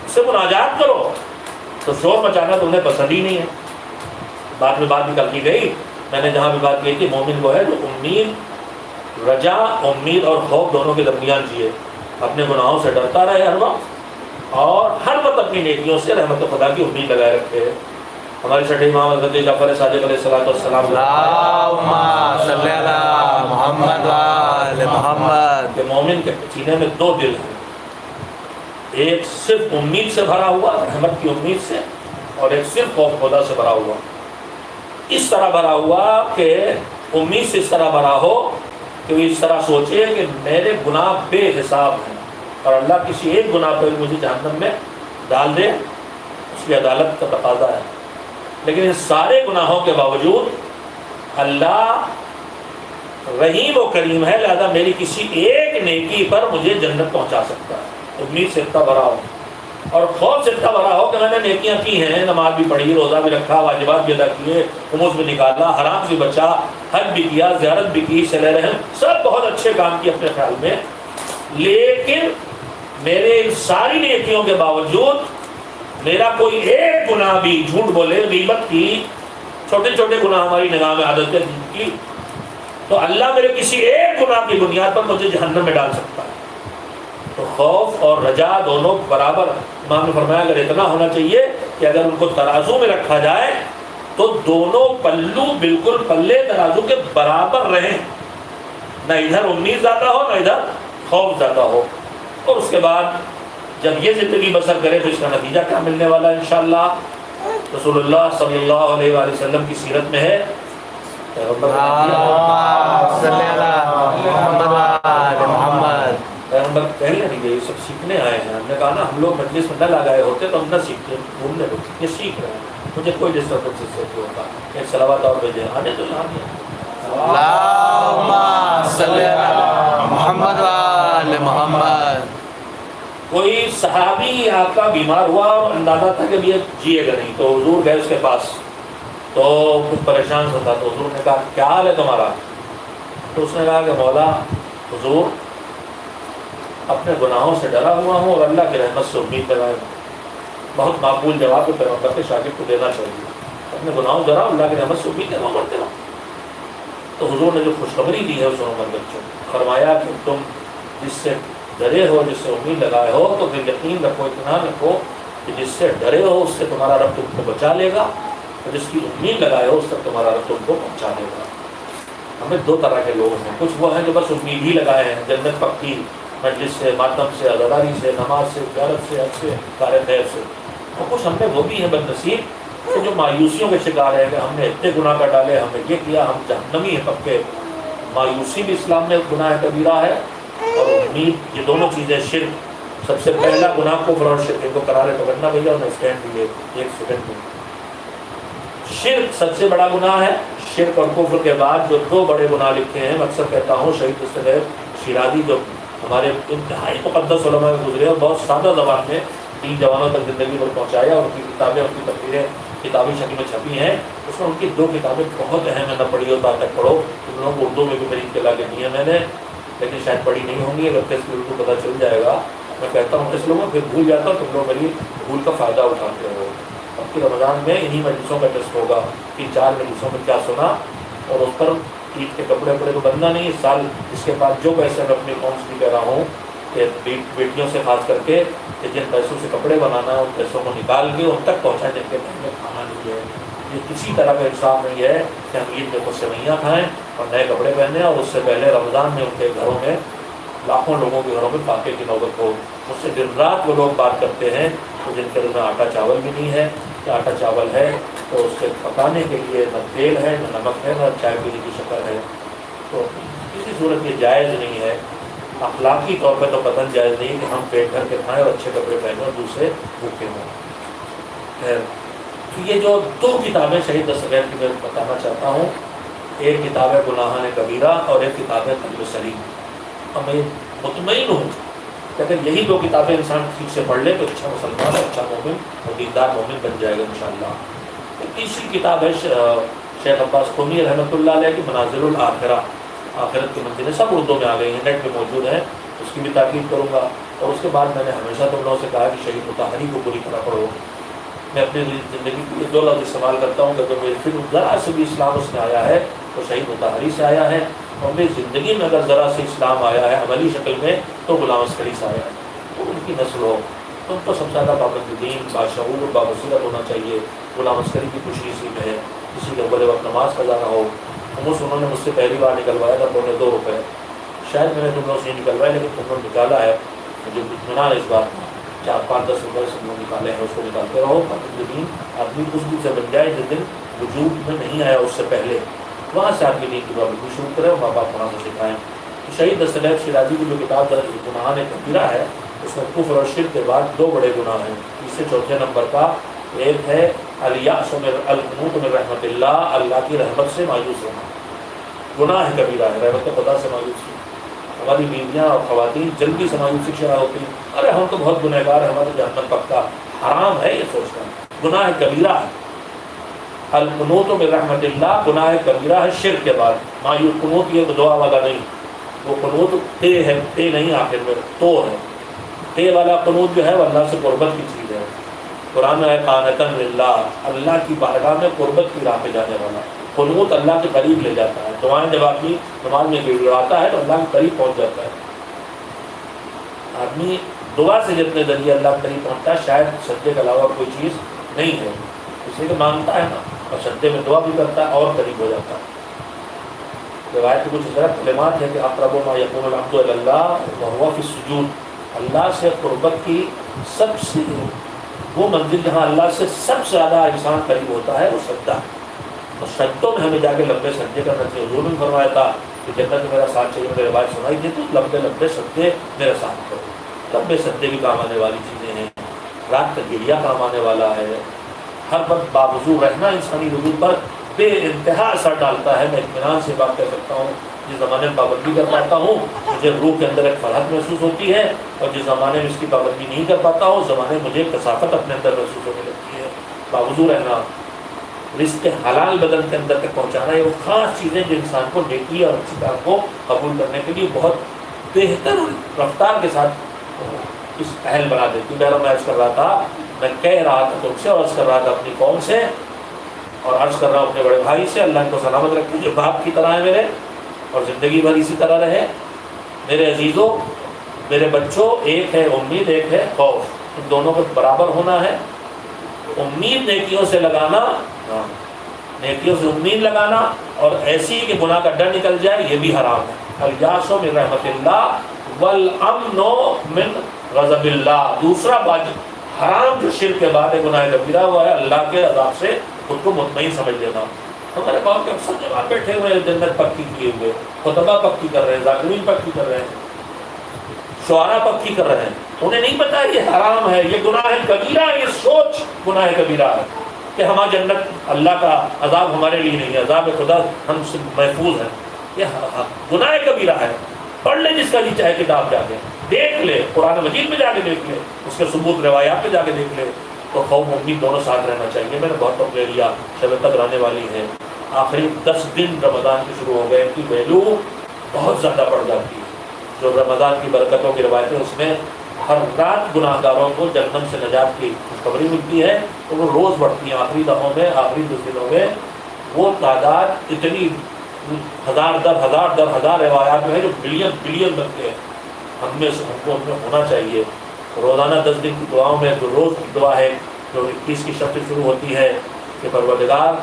اس سے مناجات کرو۔ تو شور مچانا تمہیں پسند ہی نہیں ہے۔ بعد میں بات نکلتی گئی، میں نے جہاں بھی بات کی تھی، مومن وہ ہے جو امید، رجا، امید اور خوف دونوں کے درمیان جیے، اپنے گناہوں سے ڈرتا رہے ہر وقت، اور ہر وقت اپنی نیکیوں سے رحمت خدا کی امید لگائے رکھے۔ ہمارے چھٹے امام حضرت جعفر صادق علیہ السلام، اللہم صلی علی محمد و آل محمد، کہ مومن کے سینے میں 2 دل ہیں، ایک صرف امید سے بھرا ہوا، رحمت کی امید سے، اور ایک صرف خوف خدا سے بھرا ہوا۔ اس طرح بھرا ہوا کہ امید سے اس طرح بھرا ہو کہ وہ اس طرح سوچے کہ میرے گناہ بے حساب ہیں، اور اللہ کسی ایک گناہ پر مجھے جہنم میں ڈال دے، اس کی عدالت کا تقاضا ہے۔ لیکن ان سارے گناہوں کے باوجود اللہ رحیم و کریم ہے، لہذا میری کسی ایک نیکی پر مجھے جنت پہنچا سکتا ہے۔ امید سے اتنا بھرا ہو، اور خوف سے اتنا بھرا ہو کہ میں نے نیکیاں کی ہیں، نماز بھی پڑھی، روزہ بھی رکھا، واجبات بھی ادا کیے، خمس بھی نکالا، حرام سے بچا، حج بھی کیا، زیارت بھی کی، صلہ رحم، سب بہت اچھے کام کیے اپنے خیال میں، لیکن میرے ان ساری نیکیوں کے باوجود میرا کوئی ایک گناہ بھی، جھوٹ بولے، غیبت کی، چھوٹے چھوٹے گناہ ہماری نگاہ میں عادتیں کی، تو اللہ میرے کسی ایک گناہ کی بنیاد پر مجھے جہنم میں ڈال سکتا ہے۔ تو خوف اور رجا دونوں برابر، امام نے فرمایا اگر اتنا ہونا چاہیے کہ اگر ان کو ترازو میں رکھا جائے تو دونوں پلو بالکل پلے ترازو کے برابر رہیں، نہ ادھر امید زیادہ ہو نہ ادھر خوف زیادہ ہو۔ اور اس کے بعد جب یہ زندگی بسر کرے تو اس کا نتیجہ کیا ملنے والا ہے انشاءاللہ؟ رسول اللہ صلی اللہ علیہ وآلہ وسلم کی سیرت میں ہے، پیغمبر پہلے نہیں گئے، سب سیکھنے آئے ہیں۔ ہم نے کہا نا ہم لوگ مجلس میں نہ لگائے ہوتے تو ہم نہ سیکھتے، گھومنے ہوتے، یہ سیکھ رہے ہیں، مجھے کوئی ڈسٹربنس اس سے نہیں ہوتا۔ ایک صلوات اور بھیجے، آنے تو یہاں اللہم صلی علی محمد و آل محمد۔ کوئی صحابی آپ کا بیمار ہوا اور اندازہ تھا کہ یہ جیے گا نہیں، تو حضور گئے اس کے پاس، تو کچھ پریشان سا تھا، تو حضور نے کہا کیا حال ہے تمہارا؟ تو اس نے کہا کہ مولا حضور اپنے گناہوں سے ڈرا ہوا ہوں اور اللہ کی رحمت سے امید لگائے ہوں۔ بہت معقول جواب ہے پیغمبر کے شاگرد کو دینا چاہیے، اپنے گناہوں سے ڈرا، اللہ کی رحمت سے امید لگاؤ کرتے ہو۔ تو حضور نے جو خوشخبری دی ہے اس عمر بچوں فرمایا کہ تم جس سے ڈرے ہو، جس سے امید لگائے ہو، تو پھر یقین رکھو، اطمینان رکھو کہ جس سے ڈرے ہو اس سے تمہارا رب تم کو بچا لے گا، اور جس کی امید لگائے ہو اس تک تمہارا رب تم کو پہنچا دے گا۔ ہمیں 2 طرح کے لوگ ہیں، کچھ وہ ہیں جو بس امید ہی لگائے ہیں جنت پکی، مجلس سے، ماتم سے، عزاداری سے، نماز سے، زیارت سے، حج سے، کار خیر سے، اور کچھ ہم میں وہ بھی ہیں بد نصیب کہ جو مایوسیوں کے شکار ہے کہ ہم نے اتنے گناہ کر ڈالے، ہم نے یہ کیا، ہم جہنمی ہیں پکے۔ مایوسی بھی اسلام میں گناہ کبیرہ ہے، اور امید، یہ دونوں چیزیں، شرک سب سے پہلا گناہ کفر اور شرک، ان کو قرار پکڑنا بھیا، انہیں اسٹینڈ دیے 1 سیکنڈ میں۔ شرک سب سے بڑا گناہ ہے، شرک اور کفر کے بعد جو 2 بڑے گناہ لکھے ہیں، میں اکثر کہتا ہوں شہید مستغیث شیرازی جو ہمارے انتہائی مقدس علماء میں گزرے اور بہت سادہ زبان میں 3 جوانوں تک زندگی پر پہنچایا، اور ان کی کتابیں، ان کی تقریریں کتابی شکل میں چھپی ہیں، اس میں ان کی 2 کتابیں بہت اہم ہیں، نہ پڑھی ہو تو تک پڑھو، ان لوگوں کو اردو میں بھی میری اطلاع دی ہے میں نے، لیکن شاید پڑھی نہیں ہوں گی، اگر کس کی اردو پتہ چل جائے گا، میں کہتا ہوں اس لوگوں پھر بھول جاتا ہوں، تم لوگ میری بھول کا فائدہ اٹھاتے ہو، اب کی رمضان میں انہی مجلسوں کا ٹیسٹ ہوگا کہ 4 مجلسوں میں کیا سنا، اور اس پر عید کے کپڑے وپڑے کو بننا نہیں. اس سال اس کے بعد جو پیسے میں اپنی قوم سے کہہ رہا ہوں کہ بیٹیوں سے خاص کر کے کہ جن پیسوں سے کپڑے بنانا ہے ان پیسوں کو نکال کے ان تک پہنچائیں جن کے پہلے کھانا نہیں ہے. یہ کسی طرح کا انصاف نہیں ہے کہ ہم عید میں خود سوئیاں کھائیں اور نئے کپڑے پہنیں، اور اس سے پہلے رمضان میں ان کے گھروں میں لاکھوں لوگوں کے گھروں میں فاقے کی نوبت ہو. اس سے دن رات وہ لوگ بات کرتے ہیں تو جن کے گھر میں آٹا چاول بھی نہیں ہے، کہ آٹا چاول ہے تو اس سے پکانے کے لیے نہ تیل ہے، نہ نمک ہے، نہ چائے پینے کی شکر ہے. تو کسی صورت یہ جائز نہیں ہے. اخلاقی طور پہ تو قطعاً جائز نہیں کہ ہم پیٹ بھر کے کھائیں اور اچھے کپڑے پہنیں اور دوسرے بھوکے ہوں. خیر، تو یہ جو 2 کتابیں شہید دستگیر کی میں بتانا چاہتا ہوں، ایک کتاب ہے گناہان کبیرہ اور ایک کتاب ہے قلب سلیم. اور میں مطمئن ہوں کہ اگر یہی 2 کتابیں انسان ٹھیک سے پڑھ لے تو اچھا مسلمان اور اچھا مومن اور دیندار مومن بن جائے گا انشاءاللہ. تیسری کتاب ہے شیخ عباس قمی رحمۃ اللہ علیہ کی منازل الآخرہ، آخرت کی منزلیں، سب اردو میں آ گئی ہیں، نیٹ پہ موجود ہیں، اس کی بھی تاکید کروں گا. اور اس کے بعد میں نے ہمیشہ تم لوگوں سے کہا کہ شہید مطہری کو پوری طرح پڑھو. میں اپنی زندگی کے لیے 2 لفظ استعمال کرتا ہوں کہ اگر میری فکر ذرا سے بھی اسلام اس میں آیا ہے تو شہید مطہری سے آیا ہے، اور میری زندگی میں اگر ذرا سے اسلام آیا ہے عملی شکل میں تو غلام عسکری سے آیا ہے. تو ان کی نسل ہو، تم تو سب سے زیادہ پابند دین، باشعور، بابصیرت ہونا چاہیے. غلام عسکری کی خوشی اسی میں ہے. کسی کے بڑے وقت نماز قضا نہ ہو. انہوں نے مجھ سے پہلی بار نکلوایا تھا 2.25 روپے، شاید میں نے تم لوگوں سے نکلوایا لیکن تم نے نکالا ہے، مجھے اطمینان اس بات میں. 4-5-10 روپئے سے لوگ نکالے ہیں، اس کو نکالتے رہو. دین آدمی اس دن سے بن جائے جس دن وجود میں نہیں آیا اس سے پہلے، وہاں سے آدمی دین کی بابی شروع کرے اور ماں باپ وہاں سے سکھائیں. شہید دستگیر شیرازی کی جو کتاب گناہان کبیرہ ہے اس میں کفر اور شرک کے بعد 2 بڑے گناہ ہیں. تیسرے چوتھے نمبر کا ایک ہے الیأس من القنوط من رحمت اللہ، اللہ کی رحمت سے مایوس ہونا. گناہ کبیرہ ہے رحمت خدا سے مایوسی. ہماری بیویاں اور خواتین جلدی سے مایوسی شرح ہوتی ہیں، ارے ہم تو بہت گنہگار ہیں، ہمارا تو جہنم پکا. حرام ہے یہ سوچنا، گناہ کبیرہ ہے. القنوط من رحمت اللہ گناہ کبیرہ ہے شرک کے بعد. مایوس قنوط یہ دعا والا نہیں، وہ قنوط تے ہے، تے نہیں آخر میں تو ہے. تے والا قنوط جو ہے وہ اللہ سے قربت کی چیز ہے. قرآن میں ہے قانتاً للہ، اللہ کی بارگاہ میں قربت کی راہ پہ جانے والا. قنوط اللہ کے قریب لے جاتا ہے. دعائیں جب آدمی نماز میں گڑگڑاتا ہے تو اللہ کے قریب پہنچ جاتا ہے. آدمی دعا سے جتنے ذریعے اللہ کے قریب پہنچتا ہے شاید سجدے کے علاوہ کوئی چیز نہیں ہے، اس لیے کہ مانگتا ہے نا اور سجدے میں دعا بھی کرتا ہے اور قریب ہو جاتا ہے. روایت کی کچھ اس طرح کلمات ہے کہ اقرب ما یکون العبد الی اللہ وهو فی السجود. اللہ سے قربت کی سب سے وہ منزل جہاں اللہ سے سب سے زیادہ انسان قریب ہوتا ہے وہ سجدہ. اور سجدوں میں ہمیں جا کے لمبے سجدے کرنا چاہیے. حضور نے فرمایا تھا کہ جنت میں میرا ساتھ چاہیے، میرے روایت سنائی دی تو لمبے سجدے میرے ساتھ کرو. لمبے سجدے بھی کام آنے والی چیزیں ہیں. رات کا گریا کام آنے والا ہے. ہر وقت باوضو رہنا انسانی وجود پر بے انتہا اثر ڈالتا ہے. میں اطمینان سے بات کر سکتا ہوں، جس زمانے میں پابندی کر پاتا ہوں مجھے روح کے اندر ایک فرحت محسوس ہوتی ہے، اور جس زمانے میں اس کی پابندی نہیں کر پاتا ہوں اس زمانے میں مجھے کثافت اپنے اندر محسوس ہونے لگتی ہے. باوضو رہنا، رزق حلال بدن کے اندر تک پہنچانا، یہ وہ خاص چیزیں جو انسان کو نیکی اور اچھی کام کو قبول کرنے کے لیے بہت بہتر رفتار کے ساتھ اس اہل بنا دیتی. میں عرض کر رہا تھا، میں کہہ رہا تھا تم سے اور عرض کر رہا تھا اپنی قوم سے اور عرض کر رہا ہوں اپنے بڑے بھائی سے، اللہ ان کو سلامت رکھے جو باپ کی طرح ہے میرے، اور زندگی بھر اسی طرح رہے. میرے عزیزوں، میرے بچوں، ایک ہے امید، ایک ہے خوف. ان دونوں کو برابر ہونا ہے. امید نیکیوں سے لگانا، نیکیوں سے امید لگانا، اور ایسی کہ گناہ کا ڈر نکل جائے، یہ بھی حرام ہے. الیاس من رحمت اللہ والامن من غضب اللہ. دوسرا حرام جو شرک کے بعد ہے گناہ کبیرہ، وہ ہے اللہ کے عذاب سے خود کو مطمئن سمجھ لینا. ہمارے باپ کے اکثر جوان بیٹھے ہوئے ہیں جنت پکی کیے ہوئے، خطبہ پکی کر رہے ہیں، ذاکرین پکی کر رہے ہیں، شعراء پکی کر رہے ہیں. انہیں نہیں پتا یہ حرام ہے، یہ گناہ کبیرہ ہے. یہ سوچ گناہ کبیرہ ہے کہ ہمارا جنت، اللہ کا عذاب ہمارے لیے نہیں ہے، عذاب خدا ہم سے محفوظ ہے. یہ گناہ کبیرہ ہے. پڑھ لے جس کا جی چاہے کتاب جا کے دیکھ لے، قرآن مجید میں جا کے دیکھ لے، اس کے ثبوت روایات پہ جا کے دیکھ لے. تو خوف امید دونوں ساتھ رہنا چاہیے. میں نے بہت وقت لے لیا، شب قدر آنے والی ہے، آخری 10 دن رمضان کے شروع ہو گئے، ان کی ویلو بہت زیادہ بڑھ جاتی ہے. جو رمضان کی برکتوں کی روایتیں اس میں ہر رات گناہ گاروں کو جہنم سے نجات کی خوشخبری ملتی ہے، تو وہ روز بڑھتی ہیں، آخری لمحوں میں، آخری 2 دنوں میں وہ تعداد اتنی ہزار در ہزار روایات میں ہے جو بلین بنتے ہیں۔ ہم کو ہونا چاہیے روزانہ 10 دن کی دعاؤں میں جو روز کی دعا ہے جو 21 کی شب سے شروع ہوتی ہے کہ پروردگار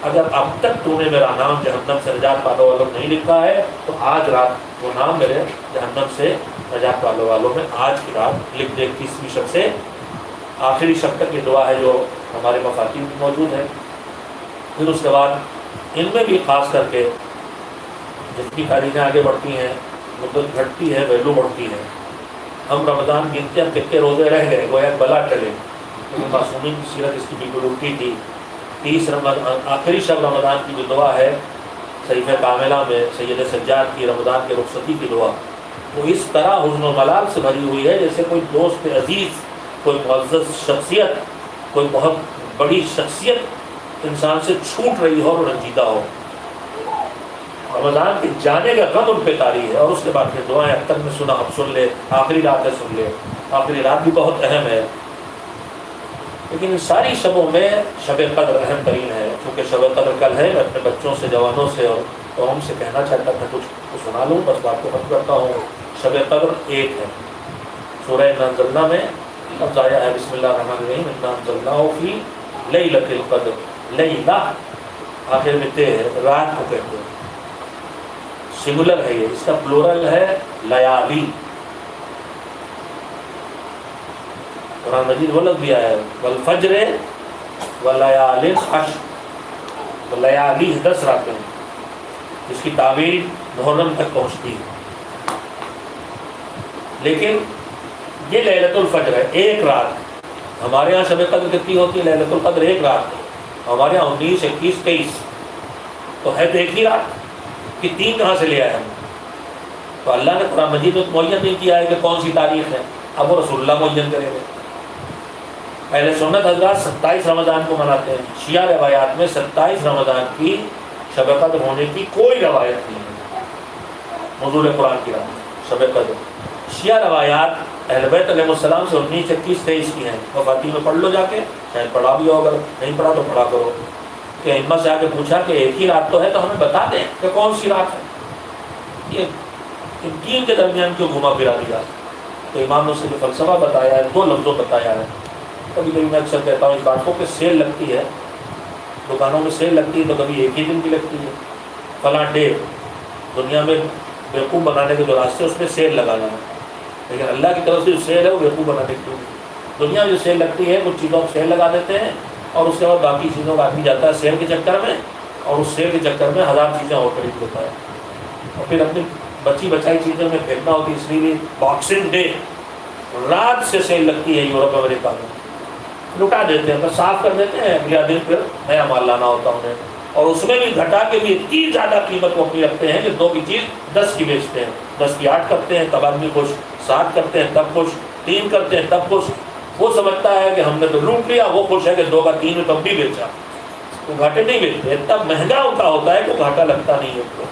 اگر اب تک تو نے میرا نام جہنم سے نجات پانے والوں میں نہیں لکھا ہے تو آج رات وہ نام میرے جہنم سے نجات پانے والوں میں آج کی رات لکھ دے، 21ویں شب سے آخری شب تک یہ دعا ہے جو ہمارے مفاتیح میں موجود ہے۔ پھر اس کے بعد ان میں بھی خاص کر کے جتنی تاریخیں آگے بڑھتی ہیں مدت گھٹتی ہے، ویلو بڑھتی ہے۔ ہم رمضان گنتے ہیں کتنے روزے رہ گئے، گویا بلا چلے، کیونکہ معصومین کی سیرت اس کی بالکل الٹی تھی۔ 30 رمضان آخری شب رمضان کی جو دعا ہے صحیفہ کاملہ میں سید سجاد کی رمضان کے رخصتی کی دعا، وہ اس طرح حزن و ملال سے بھری ہوئی ہے جیسے کوئی دوست عزیز، کوئی معزز شخصیت، کوئی بہت بڑی شخصیت انسان سے چھوٹ رہی ہو اور رنجیدہ ہو۔ رمضان کے جانے کا غم ان پہ طاری ہے، اور اس کے بعد پھر دعائیں اب تک میں سنا، اب سن لے، آخری رات ہے سن لے۔ آخری رات بھی بہت اہم ہے، لیکن ان ساری شبوں میں شب قدر اہم ترین ہے۔ کیونکہ شب قدر کل ہے، میں اپنے بچوں سے، جوانوں سے اور قوم سے کہنا چاہتا تھا کچھ سنا لوں، بس بات کو ختم کرتا ہوں۔ شب قدر ایک ہے، سورہ انا انزلنا میں لفظ آیا ہے، بسم اللہ الرحمن الرحیم، انا انزلناہ فی لیلۃ القدر۔ لیلہ آخر میں تے ہے، رات کو کہتے ہیں، سنگولر ہے یہ، اس کا پلورل ہے لیالی۔ قرآن مجید وہ لفظ بھی آیا ہے والفجر ولیال عشر، لیالی 10 راتیں جس کی تعبیر محرم تک پہنچتی ہے، لیکن یہ لیلۃ الفجر ہے، ایک رات۔ ہمارے ہاں شب قدر کتنی ہوتی ہے؟ لیلۃ القدر ایک رات، ہمارے ہاں 19، 21، 23، تو ہے تو ایک ہی رات کہ 3 کہاں سے لے آئے ہم؟ تو اللہ نے قرآن مجید میں معین نہیں کیا ہے کہ کون سی تاریخ ہے، اب وہ رسول اللہ معین کریں گے۔ پہلے سنت حضرات 27 رمضان کو مناتے ہیں، شیعہ روایات میں 27 رمضان کی شب قدر ہونے کی کوئی روایت نہیں ہے، نزول قرآن کی رات شب قدر۔ شیعہ روایات اہل بیت علیہ السلام سے 19، 21، 23 کی ہیں، مفاتیح میں پڑھ لو جا کے، شاید پڑھا بھی ہو، اگر نہیں پڑھا تو پڑھا کرو۔ کہ ائمہ سے آ کے پوچھا کہ ایک ہی رات تو ہے تو ہمیں بتا دیں کہ کون سی رات ہے، یہ دین کے درمیان کیوں گھما پھرا دیا؟ تو امام نے اسے جو فلسفہ بتایا ہے، 2 لفظوں بتایا ہے۔ کبھی کبھی میں اکثر کہتا ہوں اس بات کو کہ سیل لگتی ہے، دکانوں میں سیل لگتی ہے تو کبھی ایک ہی دن کی لگتی ہے، فلاں ڈے، دنیا میں بیوقوف بنانے کے جو راستے اس میں سیل لگانا ہے، لیکن اللہ کی طرف سے جو سیل ہے وہ بیوقوف بنانے کی دنیا میں جو سیل لگتی ہے کچھ چیزوں کو سیل لگا دیتے ہیں اور اس کے بعد باقی چیزوں کا آدمی جاتا ہے سیل کے چکر میں، اور اس سیل کے چکر میں 1000 چیزیں اور خرید لیتا ہے، اور پھر اپنی بچی بچائی چیزوں میں پھینکنا ہوتی ہے۔ اس لیے باکسنگ ڈے رات سے سیل لگتی ہے یورپ امریکہ میں، لٹا دیتے ہیں، بس صاف کر دیتے ہیں، اگلا دن پھر نیا مال لانا ہوتا انہیں، اور اس میں بھی گھٹا کے بھی اتنی زیادہ قیمت وہ اپنی رکھتے ہیں کہ 2 کی چیز 10 کی بیچتے ہیں، 10 کی 8 کرتے ہیں، تب آدمی خوش، 7 کرتے ہیں تب خوش، 3 کرتے ہیں تب خوش۔ وہ سمجھتا ہے کہ ہم نے تو لوٹ لیا، وہ خوش ہے کہ 2 کا 3 میں تب بھی بیچا۔ وہ گھاٹے نہیں بیچتے، اتنا مہنگا ان کا ہوتا ہے کہ گھاٹا لگتا نہیں ہے ان کو۔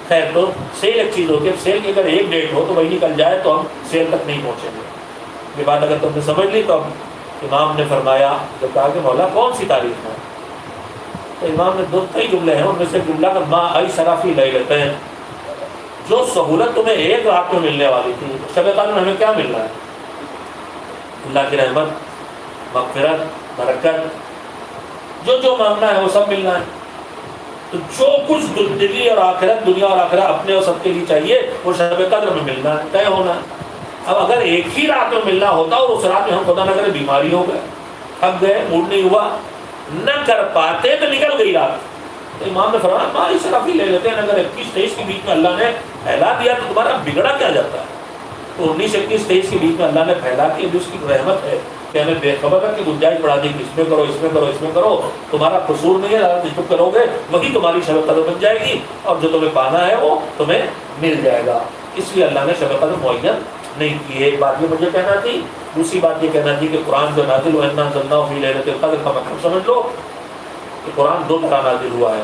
خیر، تو سیل ایک چیز ہوتی ہے، سیل کی اگر ایک ڈیٹ ہو تو وہی نکل جائے تو ہم سیل تک نہیں پہنچیں گے۔ یہ بات اگر تم نے سمجھ لی تو امام نے فرمایا، جب کہا کہ مولا کون سی تاریخ ہے، تو امام نے کئی جملے ہیں، ان میں سے جملہ کا ما ایسر فی لیلتین، جو سہولت تمہیں ایک رات میں ملنے والی تھی، شب قدر میں ہمیں کیا مل رہا ہے؟ اللہ کی رحمت، مغفرت، برکت، جو مانگنا ہے وہ سب ملنا ہے۔ تو جو کچھ زندگی اور آخرت، دنیا اور آخرت اپنے اور سب کے لیے چاہیے وہ شب قدر میں ملنا ہے، طے ہونا ہے۔ اب اگر ایک ہی رات میں ملنا ہوتا اور اس رات میں ہم خدا نہ کرے بیماری ہو گئے، تھک گئے، موڈ نہیں ہوا، نہ کر پاتے تو نکل گئی رات، تو امام نے فرمایا ہماری صرف ہی لے لیتے ہیں، اگر 21، 23 کے بیچ میں اللہ نے پھیلا دیا تو تمہارا بگڑا کیا جاتا ہے؟ تو 19، 21، 23 کے بیچ میں اللہ نے پھیلا کے جو اس کی رحمت ہے کہ ہمیں بے خبر کر کے گنجائش بڑھا دی کہ اس میں کرو، اس میں کرو، اس میں کرو، تمہارا قصور نہیں ہے، جس کو کرو گے وہی تمہاری شب قدر بن جائے گی، اور جو تمہیں پانا ہے وہ تمہیں مل جائے گا۔ اس لیے اللہ نے شب قدر معین نہیں کی ہے۔ ایک بات یہ مجھے کہنا تھی، دوسری بات یہ کہنا تھی کہ قرآن جو نازل ہوا انا انزلناہ فی لیلۃ القدر کا مطلب سمجھ لو کہ قرآن 2 طرح نازل ہوا ہے،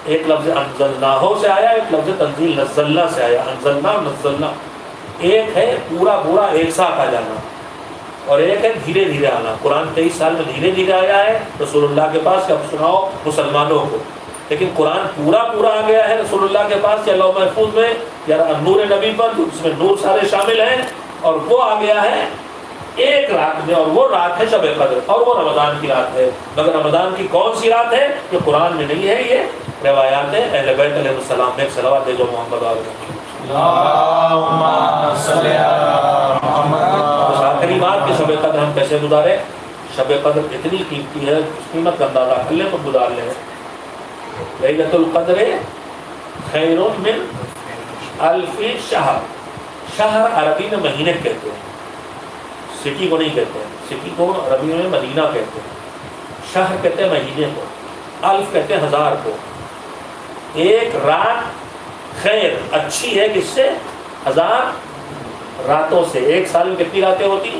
ایک لفظ انزلناہ سے آیا، ایک لفظ تنزیل نزلنا سے آیا۔ انزلنا، نزلنا، ایک ہے پورا پورا ایک ساتھ آ جانا اور ایک ہے دھیرے دھیرے آنا. قرآن 23 سال میں دھیرے دھیرے آیا ہے رسول اللہ کے پاس کہ اب سناؤ مسلمانوں کو, لیکن قرآن پورا پورا آ گیا ہے رسول اللہ کے پاس یا لوح محفوظ میں یا نور نبی پر, اس میں نور سارے شامل ہیں, اور وہ آ گیا ہے ایک رات میں, اور وہ رات ہے شب قدر, اور وہ رمضان کی رات ہے. مگر رمضان کی کون سی رات ہے یہ قرآن میں نہیں ہے, یہ روایات ہے اہل بیت علیہ السلام نے. ایک صلوات دے جو محمد اس آخری بات کہ شب قدر ہم کیسے گزارے. شب قدر اتنی قیمتی ہے, اس قیمت کا اندازہ کر لیں تو گزار لیں. لیلۃ القدر خیر من الف شہر. شہر عربی میں مہینے کہتے ہیں, سٹی کو نہیں کہتے ہیں. سٹی کو عربی میں مدینہ کہتے ہیں, شہر کہتے ہیں مہینے کو, الف کہتے ہیں ہزار کو. ایک رات خیر اچھی ہے کس سے؟ 1000 راتوں سے. ایک سال میں کتنی راتیں ہوتی؟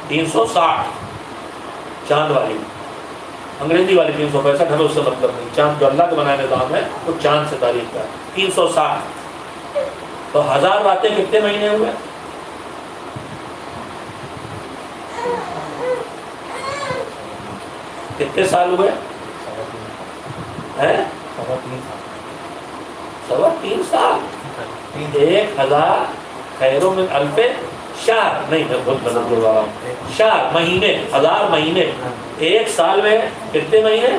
360. چاند والی, انگریزی والی 365 ہمیں اس سے مطلب نہیں. چاند جو اللہ کا بنایا نظام ہے وہ چاند سے تاریخ کا 360. تو 1000 راتیں کتنے مہینے ہوئے؟ کتنے سال ہوئے ہیں؟ 3.25 سال. 1000 خیر من الف شہر, نہیں میں بہت غلط بول رہا ہوں. شہر مہینے, 1000 مہینے. ایک سال میں کتنے مہینے؟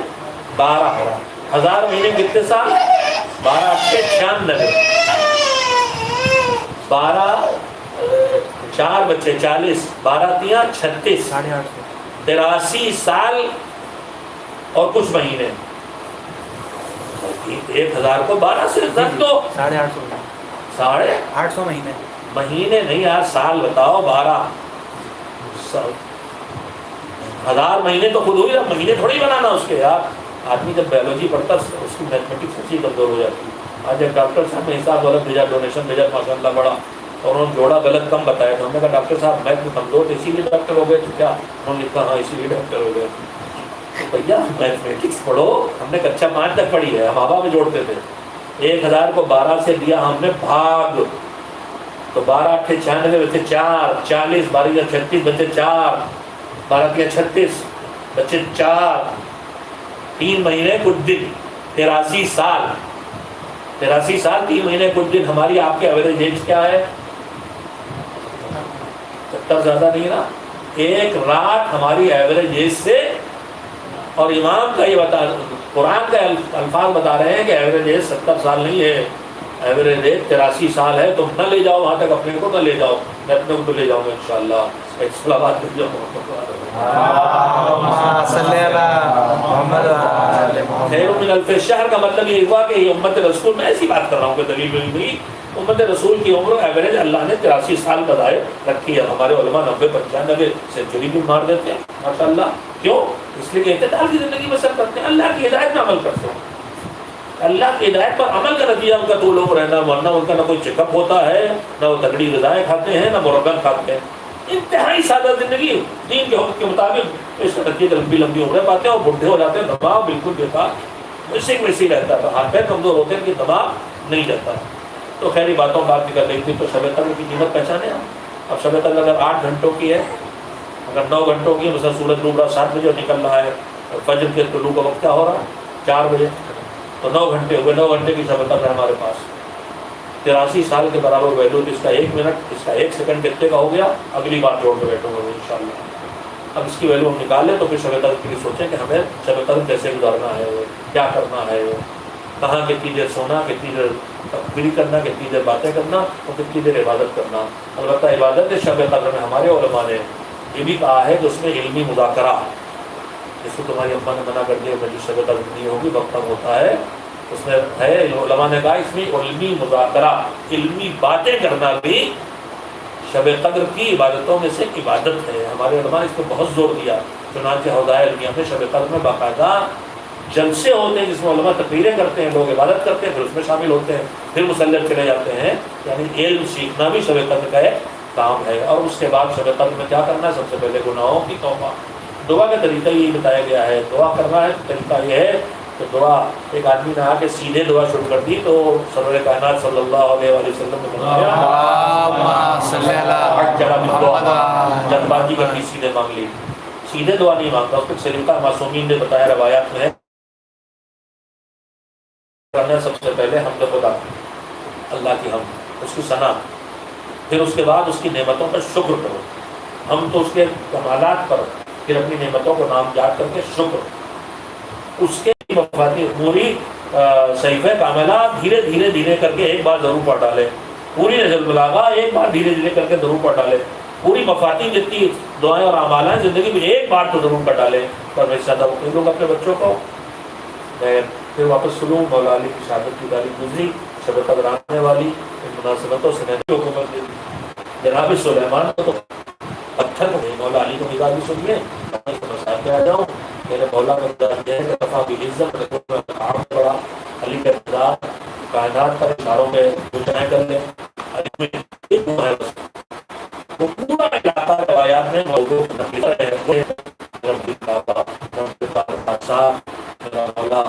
12. 1000 مہینے کتنے سال؟ 12 96. 12 4 بچے 40, 12 تیاں 36, 83 سال اور کچھ مہینے. 1000 کو 12 سے رکھ دو, 850 مہینے. مہینے نہیں یار, سال بتاؤ. 12 1000 مہینے تو خود ہوئی نا, مہینے تھوڑی بنانا اس کے یار. آدمی جب بایولوجی پڑھتا اس کی میتھمیٹکس اچھی کمزور ہو جاتی ہے. آج ایک ڈاکٹر صاحب نے حساب غلط بھیجا, ڈونیشن بھیجا, ماشاء اللہ بڑا, اور انہوں نے جوڑا غلط کم بتایا. تو ہم نے کہا ڈاکٹر صاحب میتھ میں کمزور تھے اسی لیے ڈاکٹر ہو گئے تو کیا؟ انہوں نے لکھا ہاں اسی لیے ڈاکٹر ہو گئے. بھیا میتھمیٹکس پڑھو. ہم نے کچا 5 تک پڑھی ہے, ہم ہوا میں جوڑتے تھے. 1000 کو 12 سے دیا ہم نے بھاگ, تو 12 8 96 بچے 4, 40 12 36 بچے 4, 12 36 بچے 4, 3 مہینے کچھ دن, 83 سال. 83 سال 3 مہینے کچھ دن. ہماری آپ کے ایوریج ایج کیا ہے؟ 70 زیادہ نہیں نا. ایک رات ہماری ایوریج ایج سے, اور امام کا یہ بتا, قرآن کا الفاظ بتا رہے ہیں کہ ایوریج ایج 70 سال نہیں ہے, ایوریج ایج 83 سال ہے. تم نہ لے جاؤ وہاں تک, اپنے کو نہ لے جاؤ, میں اپنے کو تو لے جاؤں گا انشاءاللہ. ایک صلوات دے جاؤ خیر من الف شہر. کا مطلب یہ ہوا کہ یہ امت رسول, میں ایسی بات کر رہا ہوں کہ دلیل نہیں. امت رسول کی عمر ایوریج اللہ نے 83 سال بتائے رکھی ہے. ہمارے علماء 90 95 سینچری بھی مار دیتے ہیں ماشاء اللہ. کیوں؟ اس لیے کہ اعتدال کی زندگی بسر کرتے ہیں, اللہ کی ہدایت میں عمل کرتے ہیں. اللہ کی ہدایت پر عمل کا نتیجہ ان کا تو لوگ رہنا, ورنہ ان کا نہ کوئی چیک اپ ہوتا ہے, نہ وہ تگڑی غذائیں کھاتے ہیں, نہ مرغن کھاتے ہیں. انتہائی سادہ زندگی دین کے حکم کے مطابق. اس کا نتیجہ لمبی لمبی عمریں پاتے ہیں اور بڈھے ہو جاتے ہیں. دماغ بالکل بیکار, ویسے ہی رہتا ہے. ہاتھ پیر کمزور ہوتے ہیں کہ دماغ نہیں رہتا. تو خیری باتوں بات نکل رہی تھی. تو شب قدر کی قیمت پہچانے ہم. اب شب قدر اگر 8 گھنٹوں کی ہے, اگر 9 گھنٹوں کی, مثلا سورج ڈوب رہا 7 بجے نکل رہا ہے, فجر کے طلوع کا وقت کیا ہو رہا ہے 4 بجے, تو 9 گھنٹے ہوئے. 9 گھنٹے کی شب قدر ہے ہمارے پاس. 83 سال کے برابر ویلو. اس کا 1 منٹ, اس کا 1 سیکنڈ کتنے کا ہو گیا؟ اگلی بار جوڑ کے بیٹھوں گا انشاءاللہ. اب اس کی ویلو ہم نکال لیں تو پھر شب قدر کے لیے سوچیں کہ ہمیں شب قدر کیسے گزارنا ہے, کیا کرنا ہے, کہاں کتنی دیر سونا, کتنی دیر تقریر کرنا, کتنی دیر باتیں کرنا, اور کتنی دیر عبادت کرنا. البتہ عبادت شب قدر میں ہمارے علماء نے یہ بھی کہا ہے کہ اس میں علمی مذاکرہ, جس کو تمہاری اماں نے منع کر دیا کہ جو شب قدر نہیں ہوگی وقت کم ہوتا ہے, اس میں ہے علماء نے کہا اس میں علمی مذاکرہ, علمی باتیں کرنا بھی شب قدر کی عبادتوں میں سے عبادت ہے. ہمارے علماء نے اس پہ بہت زور دیا. چنانچہ حوضۂ علمیہ میں شب قدر میں باقاعدہ جلسے ہوتے ہیں جس میں علماء تقریریں کرتے ہیں, لوگ عبادت کرتے ہیں, پھر اس میں شامل ہوتے ہیں, پھر مسلط چلے جاتے ہیں. یعنی علم سیکھنا بھی شب قدر کا ایک کام ہے. اور اس کے بعد شب قدر میں کیا کرنا ہے؟ سب سے پہلے گناہوں کی توبہ. دعا کا طریقہ یہی بتایا گیا ہے. دعا کرنا ہے تو طریقہ یہ ہے تو دعا ایک آدمی نے آ کے سیدھے دعا شروع کر دی تو سرور کائنات صلی اللہ علیہ وسلم نے فرمایا اللہم صلی علی محمد جلد بازی کرنی سیدھے مانگ لی، سیدھے دعا نہیں مانگتا، اس کے سلیقہ معصومین نے بتایا روایات میں ہے کرنا سب سے پہلے حمد خدا، اللہ کی حمد، اس کی ثنا، پھر اس کے بعد اس کی نعمتوں پر شکر کرو، ہم تو اس کے کمالات پر پھر اپنی نعمتوں کو نام یاد کر کے شکر، اس کے مفادی پوری صحیفہ کاملہ دھیرے دھیرے دھیرے کر کے ایک بار ضرور پڑھ ڈالے، پوری نظر البلاغہ ایک بار دھیرے دھیرے کر کے ضرور پڑھ ڈالے، پوری مفاتیح جتنی دعائیں اور اعمال ہیں زندگی میں ایک بار تو ضرور پڑھ ڈالے۔ پر میں زیادہ لوگ اپنے بچوں کو میں پھر واپس سنوں، مولا علی کی شہادت کی تاریخ گزری، شب قدر آنے والی، ان مناسبتوں سے میں نے حکومت دی، جناب سلیمان کو تو پتھر کو مولا علی کو نگاہ بھی سنیے، میں مسائل پہ آ جاؤں، میرے مولا کا درجہ ہے کہ دفعہ بھی عزت عام پڑا، علی کے اقتدار کائنات پر اشاروں میں گنجائیں کر لیں، علی میں ایک ہے وہ پورا علاقہ روایات میں موجود ہے، مولا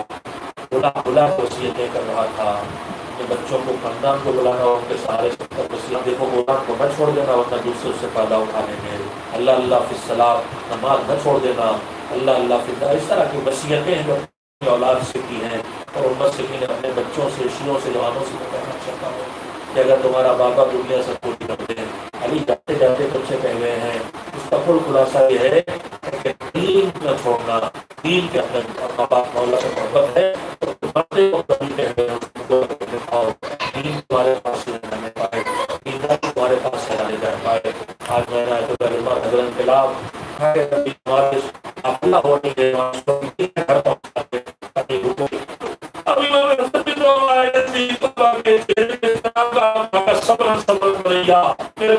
بلا بلا وصیتیں کر رہا تھا، اپنے بچوں کو خاندان کو بلانا اور ان کے سارے وصیت، دیکھو قرآن کو نہ چھوڑ دینا ورنہ دوسرے سے فائدہ اٹھانے میں، اللہ اللہ فی الصلاۃ، نماز نہ چھوڑ دینا، اللہ اللہ فی الصلاۃ، اس طرح کی وصیتیں ہیں جو اپنی اولاد سے کی ہیں، اور امت سے کی ہیں، اپنے بچوں سے، شیعوں سے، جوانوں سے کہنا چاہتا ہوں کہ اگر تمہارا بابا دنیا سے پوری کر دے، علی جاتے جاتے تم سے کہہ ہوئے ہیں، اس کا کل خلاصہ یہ ہے کہ دین نہ چھوڑنا، دین کے اپنے باپ مولا سے محبت ہے تو تمہارے کو کبھی کہہ ہوئے ہیں، دین تمہارے پاس سے جانے پائے، دین تمہارے پاس سے جانے جا پائے۔ آج میں نے کلمہ حضرت انقلاب کبھی تمہارے اپنا ہو نہیں دے گھر پہنچا دے تاکہ حکم ابھی میں صبر کریا میرے